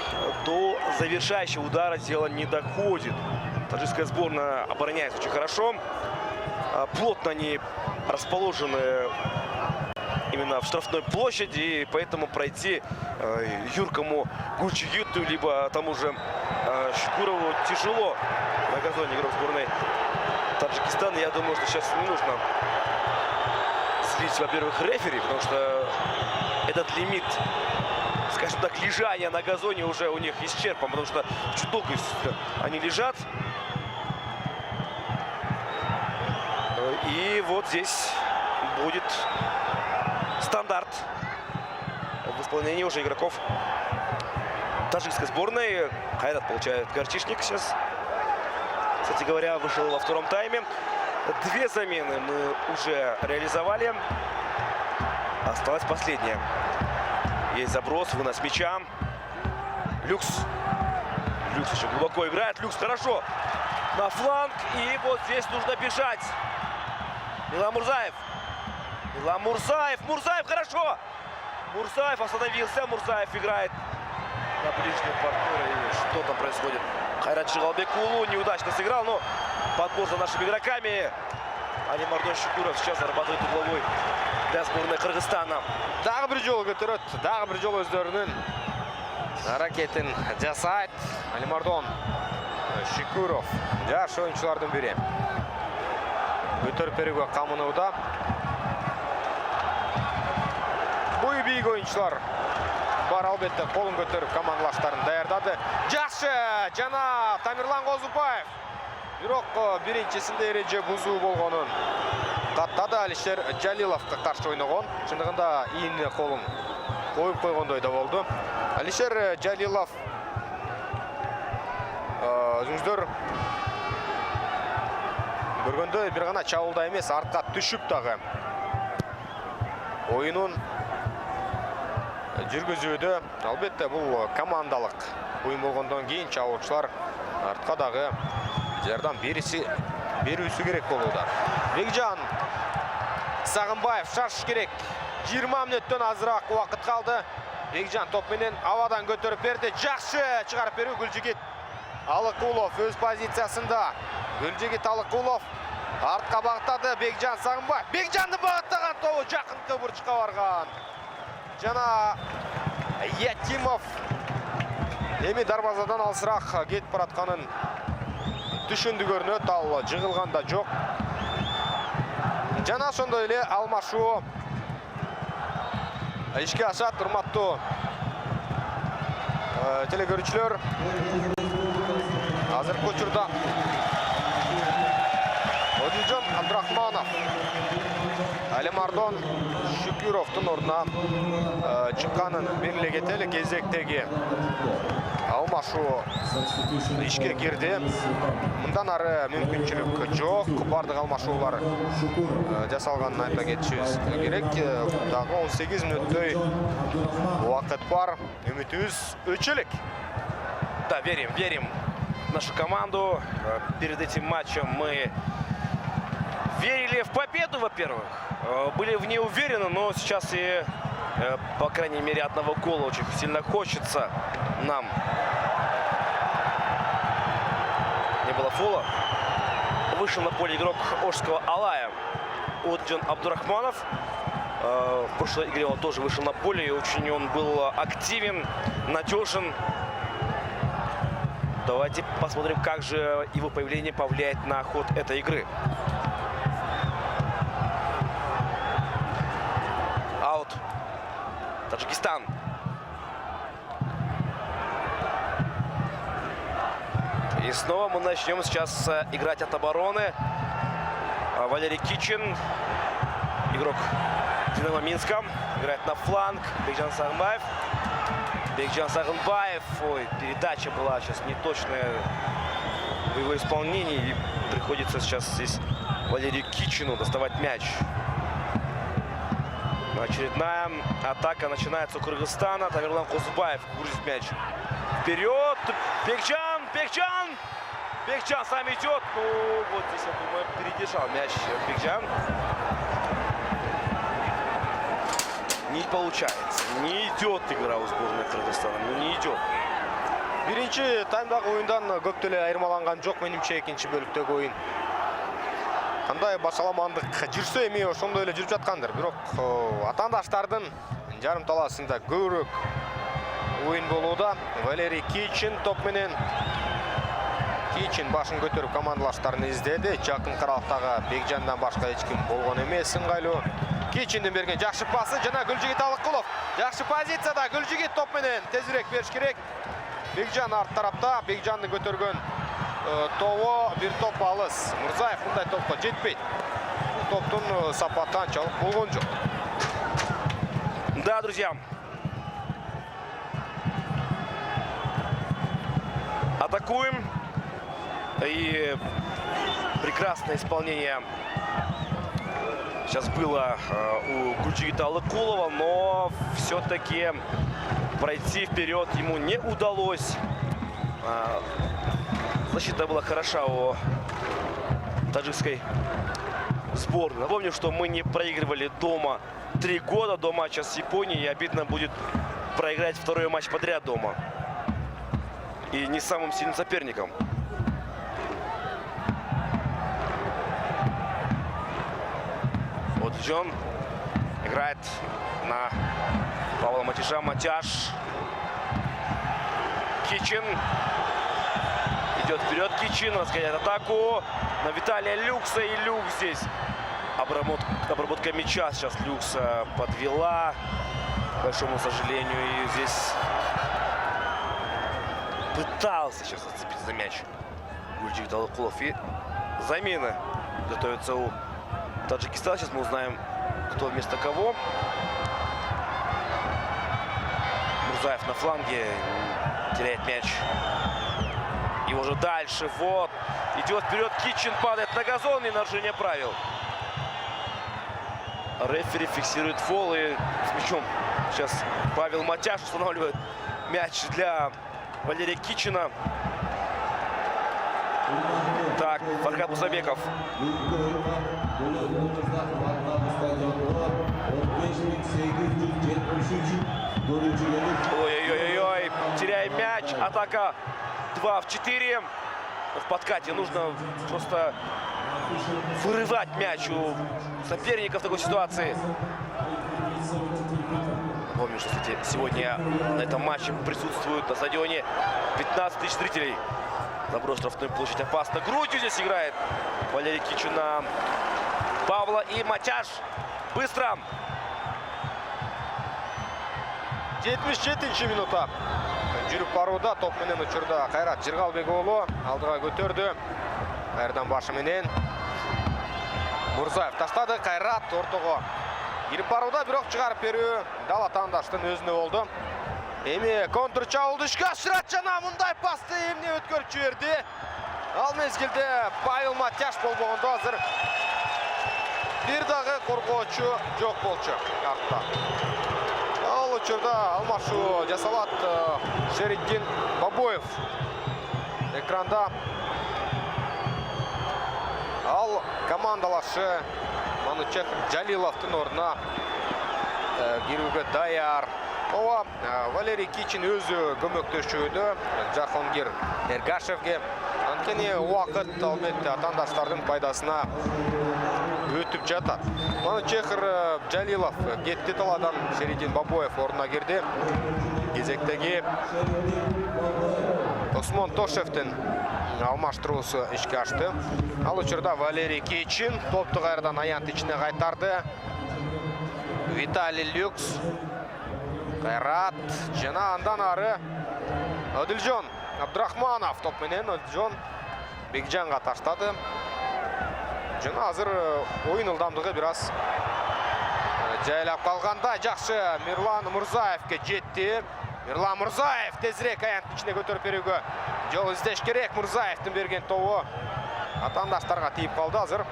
до завершающего удара дело не доходит. Таджикская сборная обороняется очень хорошо. Плотно они расположены именно в штрафной площади, и поэтому пройти юркому Гульчигиту либо тому же Шукурову тяжело на газоне игрок сборной Таджикистана. Я думаю, что сейчас не нужно злить, во-первых, рефери, потому что этот лимит, скажем так, лежания на газоне уже у них исчерпан, потому что чуть долго они лежат. И вот здесь будет стандарт в исполнении уже игроков таджикской сборной. Хайрат получает горчичник сейчас. Кстати говоря, вышел во втором тайме. 2 замены мы уже реализовали. Осталась последняя. Есть заброс, вынос мяча. Люкс. Люкс еще глубоко играет. Люкс хорошо на фланг. И вот здесь нужно бежать. Милан Мурзаев. Милан Мурзаев. Мурзаев хорошо. Мурзаев остановился. Мурзаев играет на на ближнего партнера. И что там происходит? Хайрат Жигалбекулу неудачно сыграл, но подбор за нашими игроками. Алимардон Шукуров сейчас зарабатывает угловой для сборной Кыргызстана. Дағы бір жол көтерет, дағы бір жол өздерінің әрекетін жасайды. Алимардон Шукуров жаш ойыншылардың бірі. Көтеріп беруге қамынуда. Бойы биік ойыншылар бар, албетте қолын көтеріп командалаштарын даярдады. Жақсы, жана Тамирлан Қозыбаев. Бирок биринчисинде эреже бузуу болгонун каттады. Алишер Жалиловго каршы ойногон. Чындыгында ийин колун коюп койгондой да болду. Алишер Жалилов өзүңүздөр көргөндөй бир гана чабуулда эмес, артка түшүп дагы оюнун жүргүзүүдө. Албетте бул командалык оюн болгондон кийин чабуулчулар артка дагы жардам берүүсү керек болууда. Бекжан Сагынбаев шарш керек. 20 мүнөттөн азыраак убакыт калды. Бекжан топ менен авадан көтөрүп берди. Жакшы чыгарып берүү Гүлжигит Алыкулов өз позициясында. Гүлжигит Алыкулов артка багыттады. Бекжан Сагынбаев. Бекжанды багыттаган тобу жакынкы бурчка барган. Жана Ятимов эми дарбазадан алысыраак кетип баратканын түшүндү көрүнөт, ал жыгылганда жок. Жана ошондой эле алмашуу ишке ашат. Урматтуу телекөрүүчүлөр, азыркы учурда Одилжон Абдрахманов Алимардон Шукуровдун ордуна чыкканын белгилей кетели. Кезектеги алмашуу ишке кирди. Мындан ары мүмкүнчүлүк жок. Бардык алмашуулар жасалганын айта кетишибиз керек. Дагы 18 мүнөттөй убакыт бар. Үмүтүбүз өчөлүк. Да, верим в нашу команду. Перед этим матчем мы верили в победу, во-первых. Были в ней уверены, но сейчас и, по крайней мере, одного гола очень сильно хочется нам. Не было фола. Вышел на поле игрок Ошского Алая Одилжон Абдурахманов. В прошлой игре он тоже вышел на поле, и очень он был активен, надежен. Давайте посмотрим, как же его появление повлияет на ход этой игры. Аут. Таджикистан. И снова мы начнем сейчас играть от обороны. Валерий Кичин, игрок Динамо Минска, играет на фланг. Бекжан Сагынбаев. Бекжан Сагынбаев. Ой, передача была сейчас неточная в его исполнении. И приходится сейчас здесь Валерию Кичину доставать мяч. Очередная атака начинается у Кыргызстана. Тамирлан Козыбаев грузит мяч вперед. Бекжан! Бекжан сам идет. Ну, вот здесь, я думаю, передержал мяч Бекжан. Не получается. Не идет игра у сборной Кыргызстана. Ну, не идет. Биринчи таймдагы оюндан көп деле айырмаланган жок менимче экинчи бөлүктөгү оюн. Кандай башаламандык жүрсө эми ошондой эле жүрүп жаткандыр. Бирок атаандаштардын жарым талаасында көбүрөөк оюн болууда. Валерий Кичин топ менен. Кичин башын көтөрүп командалаштарын издеди. Жакын каралыктагы Бекжандан башка эч ким болгон эмес. Ыңгайлуу Кичинден берген жакшы пасы. Жана Гүлжигит Алыкулов жакшы позицияда. Гүлжигит топ менен тезирээк бериш керек. Бекжан арт тарапта. Бекжанды көтөргөн тобу бир топ алыс. Мурзаев мындай топко жетпейт. Топтун сапаты анчалык болгон жок. Да, друзья. Атакуем. И прекрасное исполнение сейчас было у Гульджигита Алыкулова, но все-таки пройти вперед ему не удалось. Защита была хороша у таджикской сборной. Напомню, что мы не проигрывали дома 3 года до матча с Японией. И обидно будет проиграть второй матч подряд дома. и не самым сильным соперником. Вот Джон играет на Павла Матяша. Матяш. Кичин. Идет вперед Кичин. Разгоняет атаку на Виталия Люкса. И Люкс здесь. Обработка мяча сейчас Люкса подвела. К большому сожалению. И здесь пытался сейчас зацепить за мяч Гульджик Далыкулов. И замена готовится у Таджикистана. Сейчас мы узнаем, кто вместо кого. Мурзаев на фланге теряет мяч. И уже дальше. Вот. Идет вперед Кичин. Падает на газон. И нарушение правил. Рефери фиксирует фол. И с мячом сейчас Павел Матяш устанавливает мяч для Валерия Кичина. Так, Фархад Мусабеков. Ой-ой-ой-ой. Теряем мяч. Атака 2 в 4. В подкате нужно просто вырывать мяч у соперника в такой ситуации. Помню, что, кстати, сегодня на этом матче присутствуют на стадионе 15 тысяч зрителей. Заброс штрафную площадь опасно. Грудью здесь играет Валерий Кичин на Павла и Матяш. Быстро. 77 минута. Жүріп баруда топ менен учурда Кайрат Жыргалбекулу алдыга көтөрдү. Кайрадан башы менен Мурзаев таштады. Кайрат ортого кирип баруда, бирок чыгарып берүү дала тандаштын өзүнө болду. Эми контр чабуулду ишке ашырат жана мындай пасты эмне өткөрүп жиберди. Ал мезгилде Павел Матяш болбогондо азыр бир дагы коргоочу жок болчу артта. Ал учурда алмашуу жасалат Шериддин Бабоев экранда. Ал командалашы Манучек Жалиловдун ордуна кирүүгө даяр. Ова Валерий Кичин өзү көмөктөшүүдө Жахонгир Эргашевге. Анткени убакыт албетте атандаштардын пайдасына өтүп жатат. Манучехир Жалилов кетти таладан, Шериддин Бабоев ордуна кирди. Кезектеги Осмон Тошевдин алмаштыруусу ишке ашты. Ал учурда Валерий Кичин топту кайрадан аянт ичине кайтарды. Виталий Люкс, Кайрат жана андан ары Одилжон Абдрахманов топ менен. Одилжон Бекжанга таштады. Жана азыр оюн ылдамдыгы бир аз жайлап калганда жакшы Мирлан Мурзаевке жетти. Мирлан Мурзаев тезирээк аянт ичине көтөрүп берүүгө жол издеш керек. Мурзаевдин берген тобу атандаштарга тийип калды. Азыр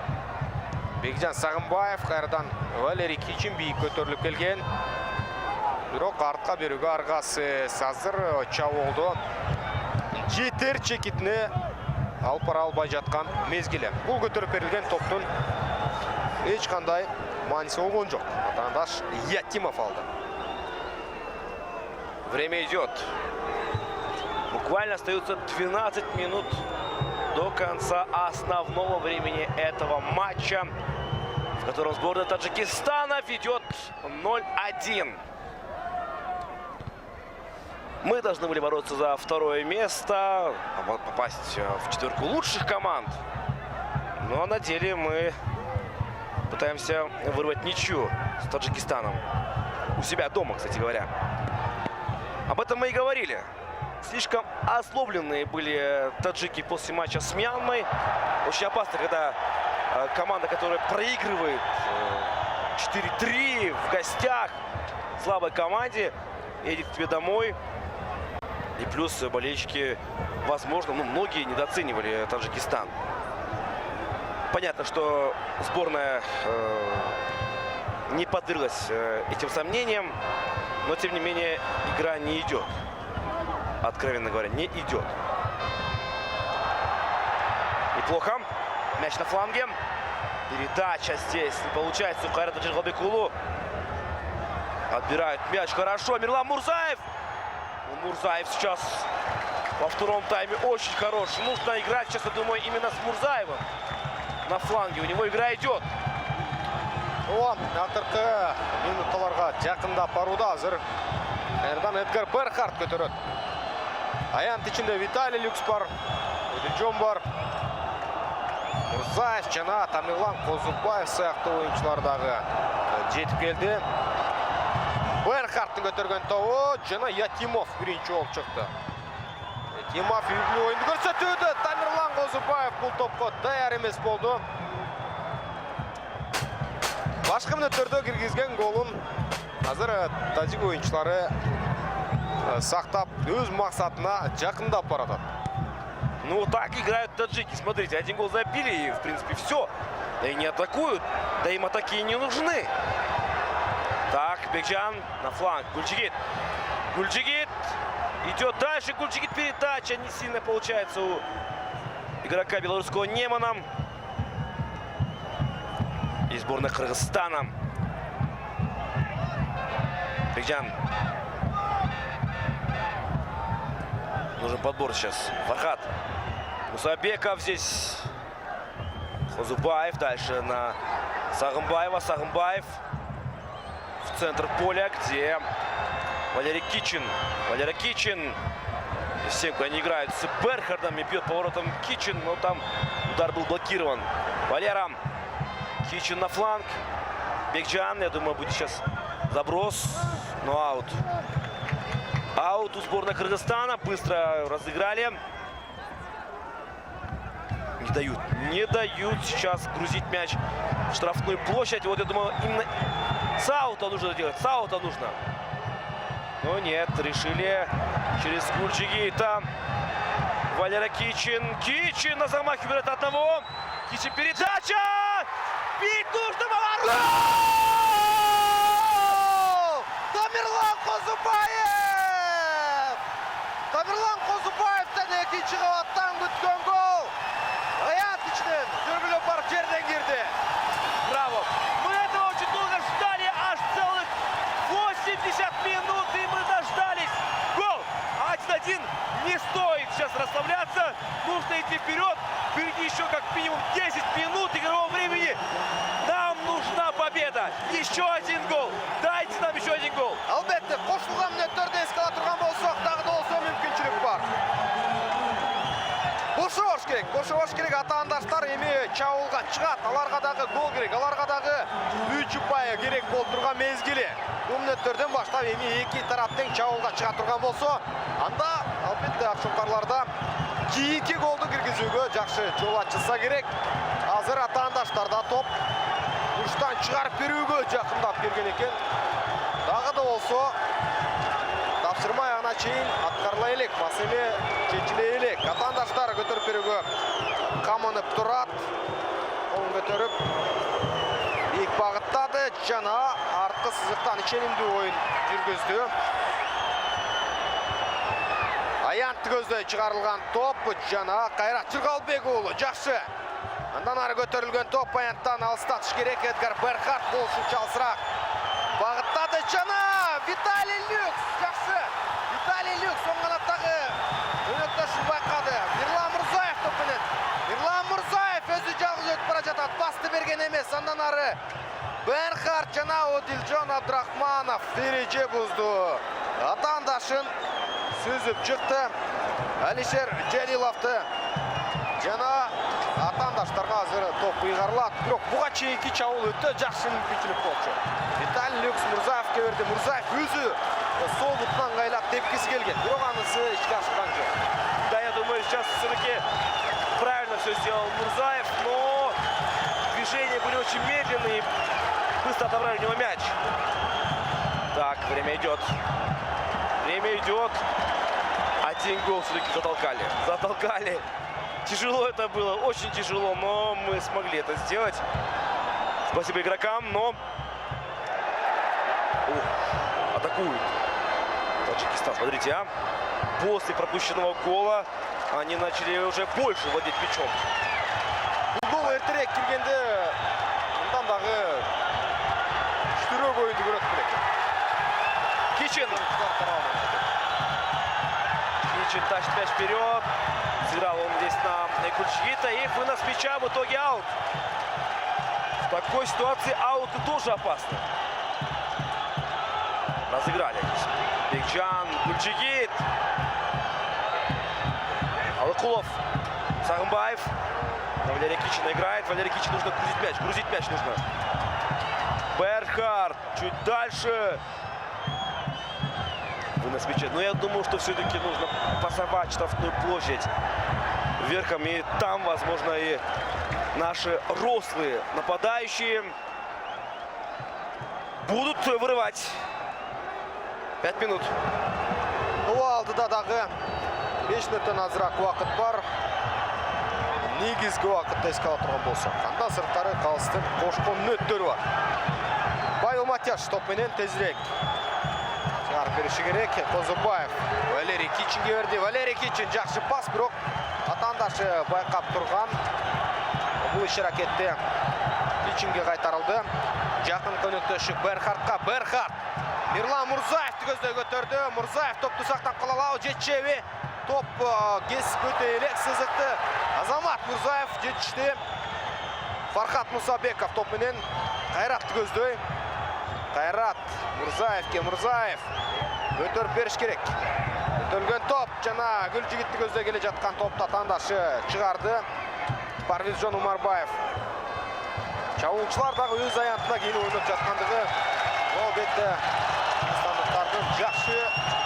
Бекжан Сагынбаев кайрадан Валерий Кичин бийик көтөрүлүп келген. Бирок артка берүүгө аргасыз. Азыр чабуулду жетер чекитине алып бара албай жаткан мезгили. Бул көтөрүп берилген топтун эч кандай мааниси болгон жок. Атандаш Ятимов алды. Время идет. Буквально остается 12 минут до конца основного времени этого матча, в котором сборная Таджикистана ведет 0-1. Мы должны были бороться за второе место, попасть в четверку лучших команд. Но на деле мы пытаемся вырвать ничью с Таджикистаном. У себя дома, кстати говоря. Об этом мы и говорили. Слишком озлобленные были таджики после матча с Мьянмой. Очень опасно, когда команда, которая проигрывает 4-3 в гостях слабой команде, едет к тебе домой. И плюс болельщики, возможно, многие недооценивали Таджикистан. Понятно, что сборная не подверглась этим сомнениям, но тем не менее игра не идет. Откровенно говоря, не идет. Неплохо. Мяч на фланге. Передача здесь не получается у Кайрата Жыргалбекулу. Отбирают мяч хорошо. Мирлан Мурзаев. Мурзаев сейчас во втором тайме очень хорош. Нужно играть сейчас, я думаю, именно с Мурзаевым на фланге. У него игра идет. О, ақырғы минутталарға жақындап баруда азыр. Қайырдан Эдгар Берхард көтереді. Аянт ішінде Виталий Люкс бар, Өділжон бар. Мурзаев, жана Тамерлан Қозыбаев сияқты ойыншылардағы жетіп келді. Берхардтың көтерген тауы, жана Ятимов бірінші болып шықты. Ятимов үйгілі ойынды көрсетеді. Тамерлан Қозыбаев бұл топқа даяр емес болды. Башқа минуттерде кіргізген голын қазір тәжік ойыншылары сақтап, өз мақсатына жақындап барады. Ну, так играют таджики. Смотрите, один гол забили, и, в принципе, все. Да и не атакуют, да им атаки и не нужны. Так, Бекжан на фланг. Гульчигит. Гульчигит. Идет дальше. Гульчигит передача. Не сильно получается у игрока белорусского Немана. И сборная Кыргызстана. Бекжан. Нужен подбор сейчас. Фархат. Мусабеков здесь. Хозубаев. Дальше на Сагымбаева. Сагымбаев в центр поля, где Валерий Кичин. Валерий Кичин. Семко они играют с Берхардом и бьет поворотом Кичин. Но там удар был блокирован. Валера. Кичин на фланг. Бекжан. Я думаю, будет сейчас заброс. Но аут. Аут у сборной Кыргызстана. Быстро разыграли. Не дают сейчас грузить мяч в штрафную площадь. Вот я думаю, именно с аута нужно делать. С аута нужно. Но нет, решили через Гульчигита. Валера Кичин. Кичин на замахе берет одного. Кичин передача. Бить нужно. Тамерлан Қозыбаев! Тамерлан Қозыбаевтан екінші қабаттан күткен гол. Аянт ішінен дүрбіліп барып жерден кірді. Браво. Мы этого очень долго ждали. Аж целых 80 минут. И мы дождались. Гол. 1-1. Не стоит сейчас расслабляться. Нужно идти вперед. Впереди еще как минимум 10 минут игрового времени. Нам нужна победа. Еще один гол. Дайте нам еще один гол. Албетте, қосылған минуттерде еске ала тұрған болсақ, тағы да осы мүмкіншілік бар. Бошуаш керек. Атаандаштар эми чабуулга чыгат. Аларга дагы гол керек. Аларга дагы 3 ұпайы керек болуп турган мезгили. Бул мүнөттөрдөн баштап эми эки тараптын чабуулга чыга турган болсо, анда албетте акшокарларда кийинки голду киргизүүгө жакшы жол ачылса керек. Азыр атаандаштарда топ бурчтан чыгарып берүүгө жакындап келген экен. Дагы да болсо тапшырма аяғына чейин аткарыла элек, маселе чечиле элек. Атаандаштар көтөрүп берүүгө камынып турат. Колун көтөрүп бийик багыттады жана арткы сызыктан иченимдүү оюн жүргүздү. Аянт көздөй чыгарылган топ жана Кайрат Жыргалбек уулу жакшы. Андан ары көтөрүлгөн топ аянттан алыстатыш керек. Эдгар Берхард болушунча алысыраак багыттады жана Виталий Люкс жакшы. Виталий Люкс оң канаттагы өнөктөшүн байкады. Мирлан Мурзаев топ менен. Мирлан Мурзаев өзү жалгыз өтүп бара жатат. Басты берген эмес. Андан ары Берхард жана Одилжон Абдрахманов тереже бузду. Атаандашын сүзүп чыкты. Алишер Желиловду жана атаандаштарга азыр топ ыйгарылат. Бирок буга чейинки чабуул өтө жакшы мүмкүнчүлүк болчу. Виталий Люкс Мурзаевке берди. Мурзаев өзү сол бутунан кайлап тепкиси келген. Бирок анысы ишке ашкан жок. Да, я думаю, сейчас все-таки правильно все сделал Мурзаев, но движения были очень медленные. Быстро отобрали у него мяч. Так, время идет. Время идет. Один гол все-таки затолкали. Затолкали. Тяжело это было, очень тяжело, но мы смогли это сделать. Спасибо игрокам, но... атакуют Таджикистан, смотрите, а. После пропущенного гола они начали уже больше владеть мячом. Гол эртерээк киргенде мындан дагы күчтүүрөөк оюнду көрөт элек. Кичин. Кичин тащит мяч вперед. Сыграл он здесь на Гульчигита. И вынос мяча, в итоге аут. В такой ситуации ауты тоже опасны. Разыграли здесь. Бекджан, Гульчигит. Алыкулов, Сагымбаев. Валерий Кичин играет. Валерий Кичин нужно грузить мяч. Грузить мяч нужно. Берхард чуть дальше. Вынос мяча. Но я думаю, что все-таки нужно пасовать штрафную площадь верхом. И там, возможно, и наши рослые нападающие будут вырывать. 5 минут. Ну, алдыда дағы 5 минуттан азырақ уақыт бар. Негізгі уақытта еске ала тұрған болса. Қанда сырттары қалыстың қошқын нөттері бар. Павел Матяш топменен тезірек. Шығарып беріші керек. Қозыбаев. Валерий Кичинге берді. Валерий Кичин жақсы пас, бірақ атандашы байқап тұрған. Бұл іш ракетте Кичинге қайтарылды. Жақын көніктішік Берхардқа. Берхард. Мирлан Мурзаевті көздей көтерді. Мурзаев топты сақтан қалалау. Жетшеве. Топ кесіп өтелек сызықты. Азамат Мурзаев жетішті. Фархат Мусабеков топменен Қайратты көздей. Қайрат Мурзаевке. Мурзаев өтіріп беріш керек. Өтілген топ. Жана Гүлжігітті көздей келе жатқан топта таңдашы шығарды. Парвизжон Умарбаев. Чауылшылардағы өз аянтына кейін ойнап жатқандығы. Ол бетті стандартардың жақшы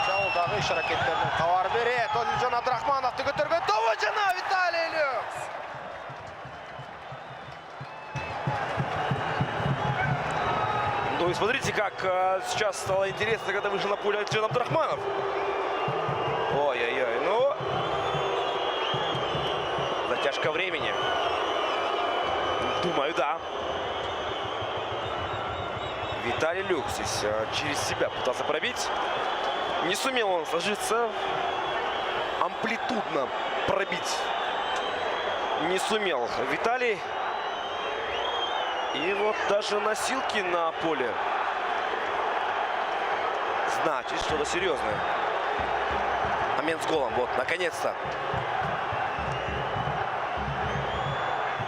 жауылдағы іш ракеттерінің қауар берет. Одилжан Абдрахмановты көтерген тобы жана Виталий Люкс. Ну и смотрите, как сейчас стало интересно, когда вышел на поле Одилжан Абдрахманов. Ой-ой-ой, ну... Затяжка времени. Думаю, да. Виталий Люкс здесь через себя пытался пробить. Не сумел он сложиться. Амплитудно пробить не сумел Виталий. И вот даже носилки на поле. Значит, что-то серьезное. Момент с голом. Вот, наконец-то.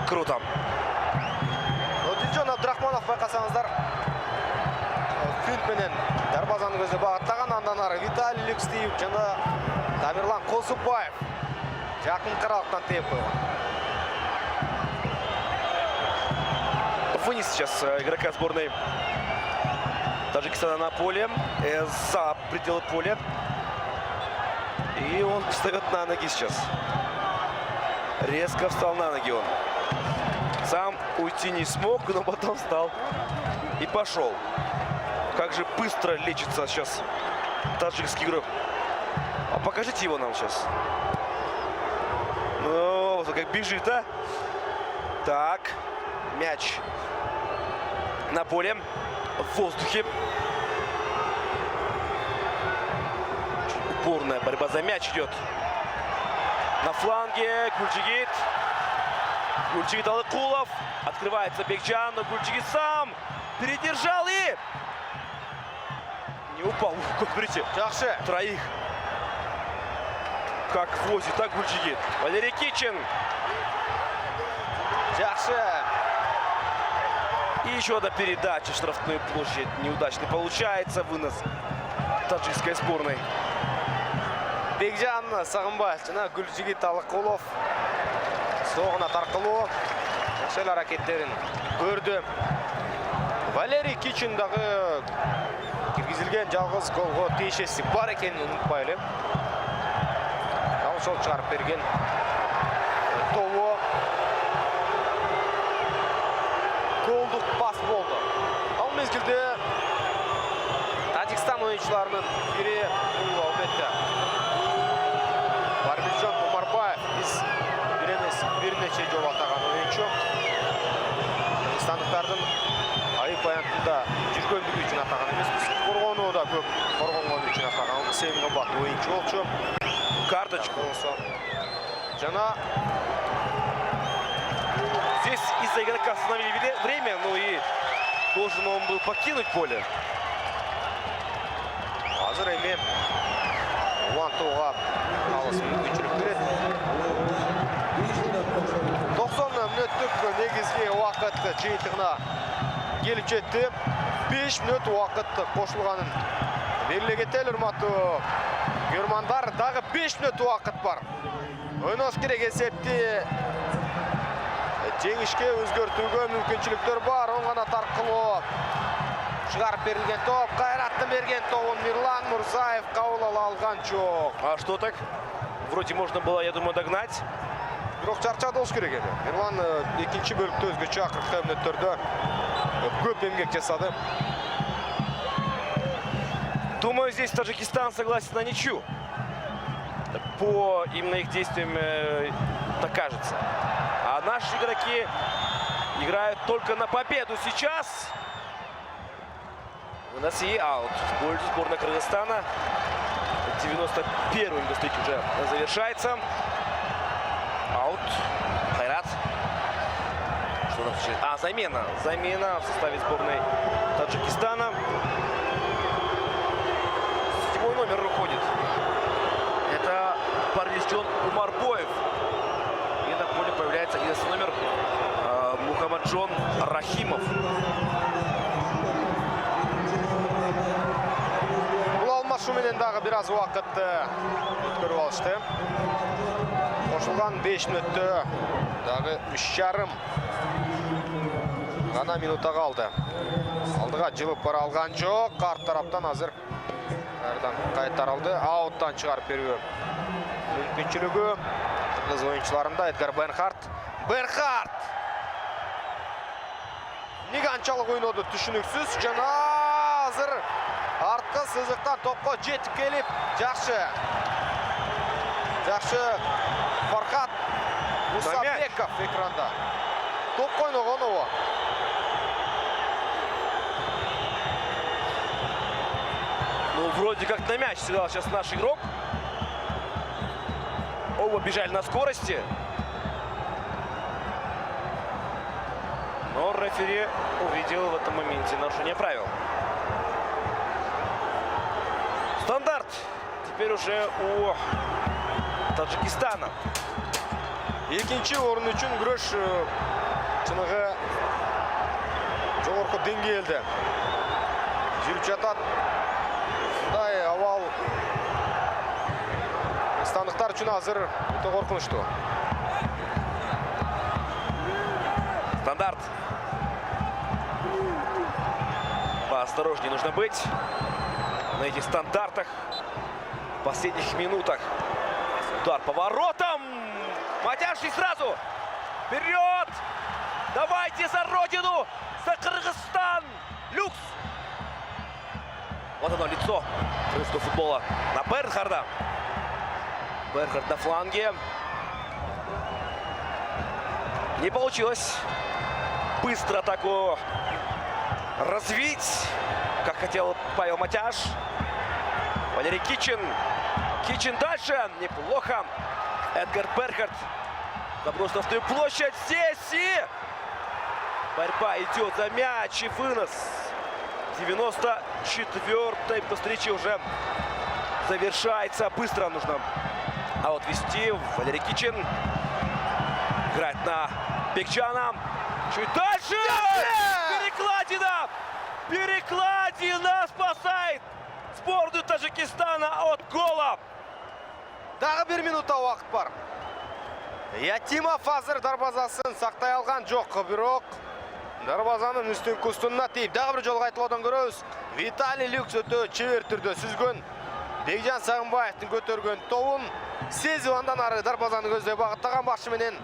Круто. Одилжан Абдрахманов байқасаңыздар. Финтменен дарбазаның өзі бағыттаған, андан ары Виталий Люкс дейіп, жана Тамерлан Қозыбаев жақын қаралықтан тейіп қойған. Вынес сейчас игрока сборной Таджикистана на поле, за пределы поля. И он встает на ноги сейчас. Резко встал на ноги он. Сам уйти не смог, но потом встал и пошел. Как же быстро лечится сейчас таджикский игрок. А покажите его нам сейчас. Ну, вот как бежит, а? Так, мяч на поле, в воздухе. Упорная борьба за мяч идет. На фланге Гульчигит. Гульчигит Алыкулов. Открывается Бекджан, но Гульчигит сам передержал и... Не упал. Смотрите, Жақсы. троих. Как возит, так Гульчигит. Валерий Кичин. Жақсы. И еще одна передача в штрафную площадь. Неудачный получается вынос таджикской сборной. Бекжан Сағымбаев, жана Гүлжігит Алыкулов соғына тарқылу шел әрекеттерін көрді. Валерий Кичиндағы кіргізілген жалғыз голға тиешесі бар екенін ұмытпайлы. Сол шығарып берген тобы голдық пас болды. Ал мезгілде Тажикстан ойыншыларының бірі бұл албетті. Парвизжон Умарбаев біз бірнеше жол атаған ойыншы. Стандықтардың айып аянтында жүргендігі үшін атаған емес. Қорғауыны да көп қорғанған үшін атаған. Сен қымбат ойыншы олшы. Карточку. Жана. Здесь из-за игрока остановили время, ну и должен он был покинуть поле. Азыр эми Улантуға алыс мүмкіншілік береді. 90 минуттық негізге уақыт жиынтығына келіп жетті. 5 минут уақыт қосылғанын белгілеген үрматы көрермандар. Дағы 5 минут уақыт бар. Ойнас керек есепте жеңішке өзгертуге мүмкіншіліктер бар. Оңғана тарқылы шығарып берілген топ. Қайраттың берген тобын Мирлан Мурзаев қаул алған жоқ. А что так? Вроде можно было, я думаю, догнать. Бірақ чарчады олсы керек еді. Мирлан екінші бөлікті өзгеше ақырқы минуттерді көп емгек жасады. Думаю, здесь Таджикистан согласен на ничью. По именно их действиям так кажется. А наши игроки играют только на победу сейчас. У нас и аут в пользу сборной Кыргызстана. 91-й индустрия уже завершается. Аут. Хайрат. Что у нас случилось? А, замена. Замена в составе сборной Таджикистана. 7-й номер выходит. Это Парнисджон Умарбоев. И на поле появляется 11 номер Мухаммаджон Рахимов. Бұл алмашуменен дағы біраз уақыт өткөріп алышты. Қосылған 5 минутты дағы 3,5 ғана минута қалды. Алдыға жылып бара алған жоқ. Қарт тараптан азыр қайтарылды. Ауттан шығарып беруі мүмкіншілігі қырғыз ойыншыларында Эдгар Бернхард. Бернхард! Неге анчалық ойнады түшініксіз. Жана азыр артқы сызықтан топқа жетіп келіп. Жақшы Фархат Мусабеков экранда. Топ қойнаған оға. Ну, вроде как на мяч сыграл сейчас наш игрок. Оба бежали на скорости. Но рефери увидел в этом моменте нарушение правил. Стандарт. Теперь уже у Таджикистана. Екінші орын үшін күреш шынығы жоғарғы деңгейде жүріп жатады. Бұндай авал стандықтар үшін азыр өте қорқынышты. Стандарт. Поосторожнее нужно быть на этих стандартах. В последних минутах. Удар по воротам. Матяш и сразу. Вперед! Давайте за родину! За Кыргызстан! Люкс! Вот оно лицо крымского футбола на Бернхарда. Бернхард на фланге. Не получилось быстро атаку развить, как хотел Павел Матяш. Валерий Кичин. Кичин дальше. Неплохо. Эдгар Бернхард. Заброс на вторую площадь. Здесь и борьба идет за мяч и вынос. 94-й по встрече уже завершается. Быстро нужно вести. Валерий Кичин играет на Бекчана. Чуть дальше! Перекладина! Перекладина спасает сборную Таджикистана от гола. Дағы 1 минута уақыт бар. Ятимов азыр дарбазасын сақтай алған жоқ. Бирок дарбазаның үстін күстінна тейіп. Дағы бір жолға айтылудан көрөз. Виталий Люкс өте чевер түрді сүзгөн. Бекжан Сағынбаевтың көтерген тобын Сезівандан ары дарбазаның көзде бағыттаған бақшыменен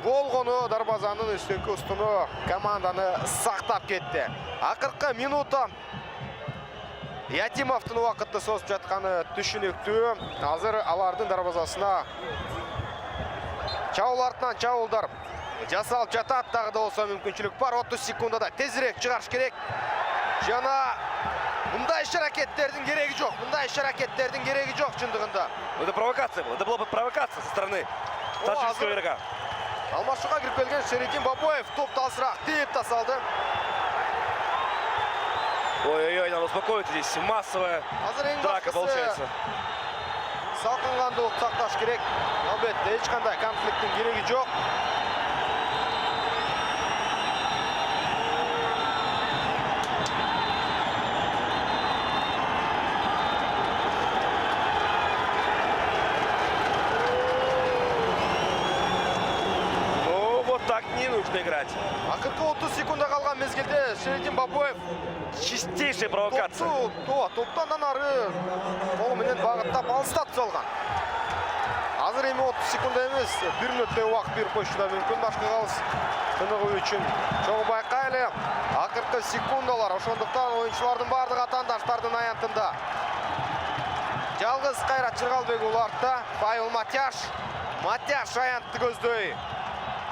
болғыны дарбазаның үстін күстіні команданы сақтап кетті. Ақырқы минута Ятимовтың уақытты созып жатқаны түшінікті. Азыр алардың дарбазасына чаул артынан чаулдар жасалып жатады. Тағы да олса мүмкіншілік бар. 30 секундада тезірек шығарыш керек. Жана бұндай іс-әрекеттердің керегі жоқ. Бұндай іс-әрекеттердің керегі жоқ шындығында. Это провокация была. Это была провокация со стороны таджикского игрока. Алмашуға кіріп келген Шередин Бабоев топ талсырақ тиіп тасалды. Ой-ой-ой, надо успокоить. Здесь массовая драка получается. салқынқандылық сақташ керек. Албетте ешқандай конфликттің керегі жоқ. Так не нужно играть. Ақырғы 30 секунда қалған мезгілде Шередин Бабоев Чистейшая провокация. топтан ары қолыменен бағыттап алыстап салған. Азыр еме 30 секунда емес, 1 минуттай уақыт беріп қойшыда мүмкін башқа қалыс тынығы үшін. Жоғы байқайлы, ақырғы секундалар, ошондықтан ойыншылардың бардығы атандаштардың аянтында. Жалғыз Қайрат Жырғалбек оларда, Павел Матяш аянтты көздөй.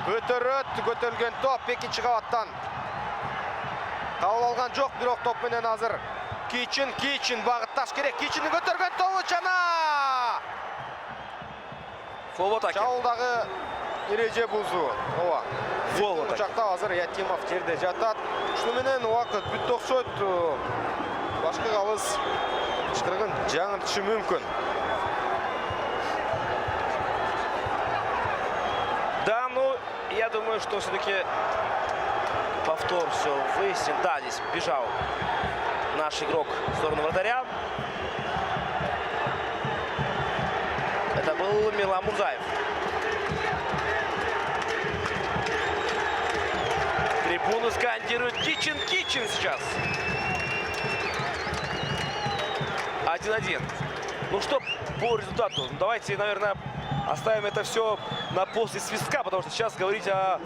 Көтерілген топ екінші қабаттан. Қабыл алған жоқ, бирок топпенен азыр. Кичин бағытташ керек. Кичиннің көтерген тобы жана. Фол атаки. Жауылдағы ереже бұзу. Фол атаки. Ұшақта азыр Ятимов жерде жатат. Шынымен уақыт бүтті оқшойт. Башқы қалыз шықырғын жаңыртышы мүмкін. Да, ну, я думаю, что все-таки повтор все выяснит. Да, здесь бежал наш игрок в сторону вратаря. Это был Милан Мурзаев. Трибуны скандируют Кичин сейчас. 1-1. Ну что по результату? Давайте, наверное, оставим это все на после свистка, потому что сейчас говорить о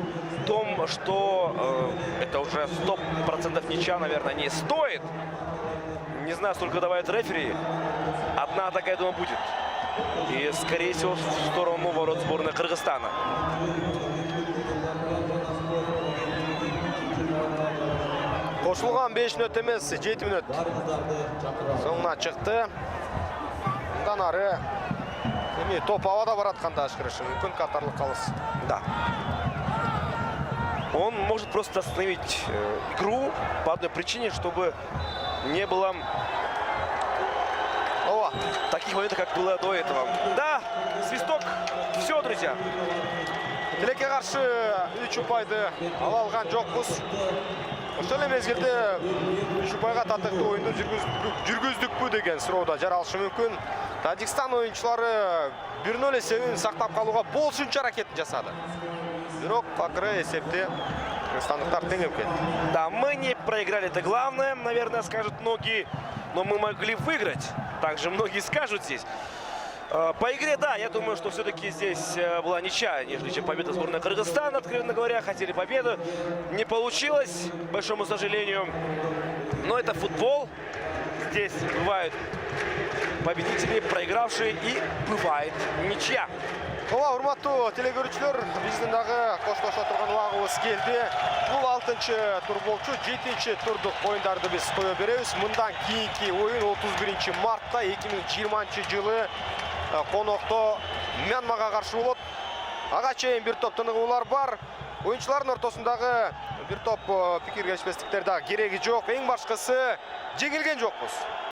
том, что это уже 100% ничья, наверное, не стоит. Не знаю, сколько давает рефери. Одна такая, думаю, будет. И, скорее всего, в сторону ворот сборной Кыргызстана. Қосылған 5 минут емес, 7 минут. Соңына шықты. Бұдан ары топ ауада баратқанда ашқырышы мүмкін қатарлық қалыс. Да. Он может просто остановить игру по одной причине, чтобы не было таких моментов, как было до этого. Да, свисток. Все, друзья. Тілекке қаршы 3 ұпайды ала алған жоқпыз. Ошол мезгілде 3 ұпайға татықты ойынды жүргіздік пі деген сұрауда жаралышы мүмкін. Таджикстан ойыншылары 1-0 есебін сақтап қалуға болшынша әрекетін жасады. Бирок пакыры есепте кыргызстандықтар теңеп кетті. Да, мы не проиграли, это главное, наверное, скажут многие, но мы могли выиграть. Также многие скажут здесь. По игре, да, я думаю, что все-таки здесь была ничья, нежели чем победа сборной Кыргызстана, откровенно говоря. Хотели победу, не получилось, к большому сожалению. Но это футбол. Здесь бывают победители, проигравшие, и бывает ничья. Урматтуу телекөрүүчүлөр, биздин дагы коштошо турган убагыбыз келди. Бул 6-чы тур болчу, 7-чи турдук оюндарды биз кое беребиз. Мындан кийинки оюн 31 мартта 2020-жылы конокто Мьянмага каршы болот. Ага чейин бир топ тыныгуулар бар. Оюнчулардын ортосундагы бир топ пикир келишпестиктер дагы кереги жок. Эң башкысы жеңилген жокпуз.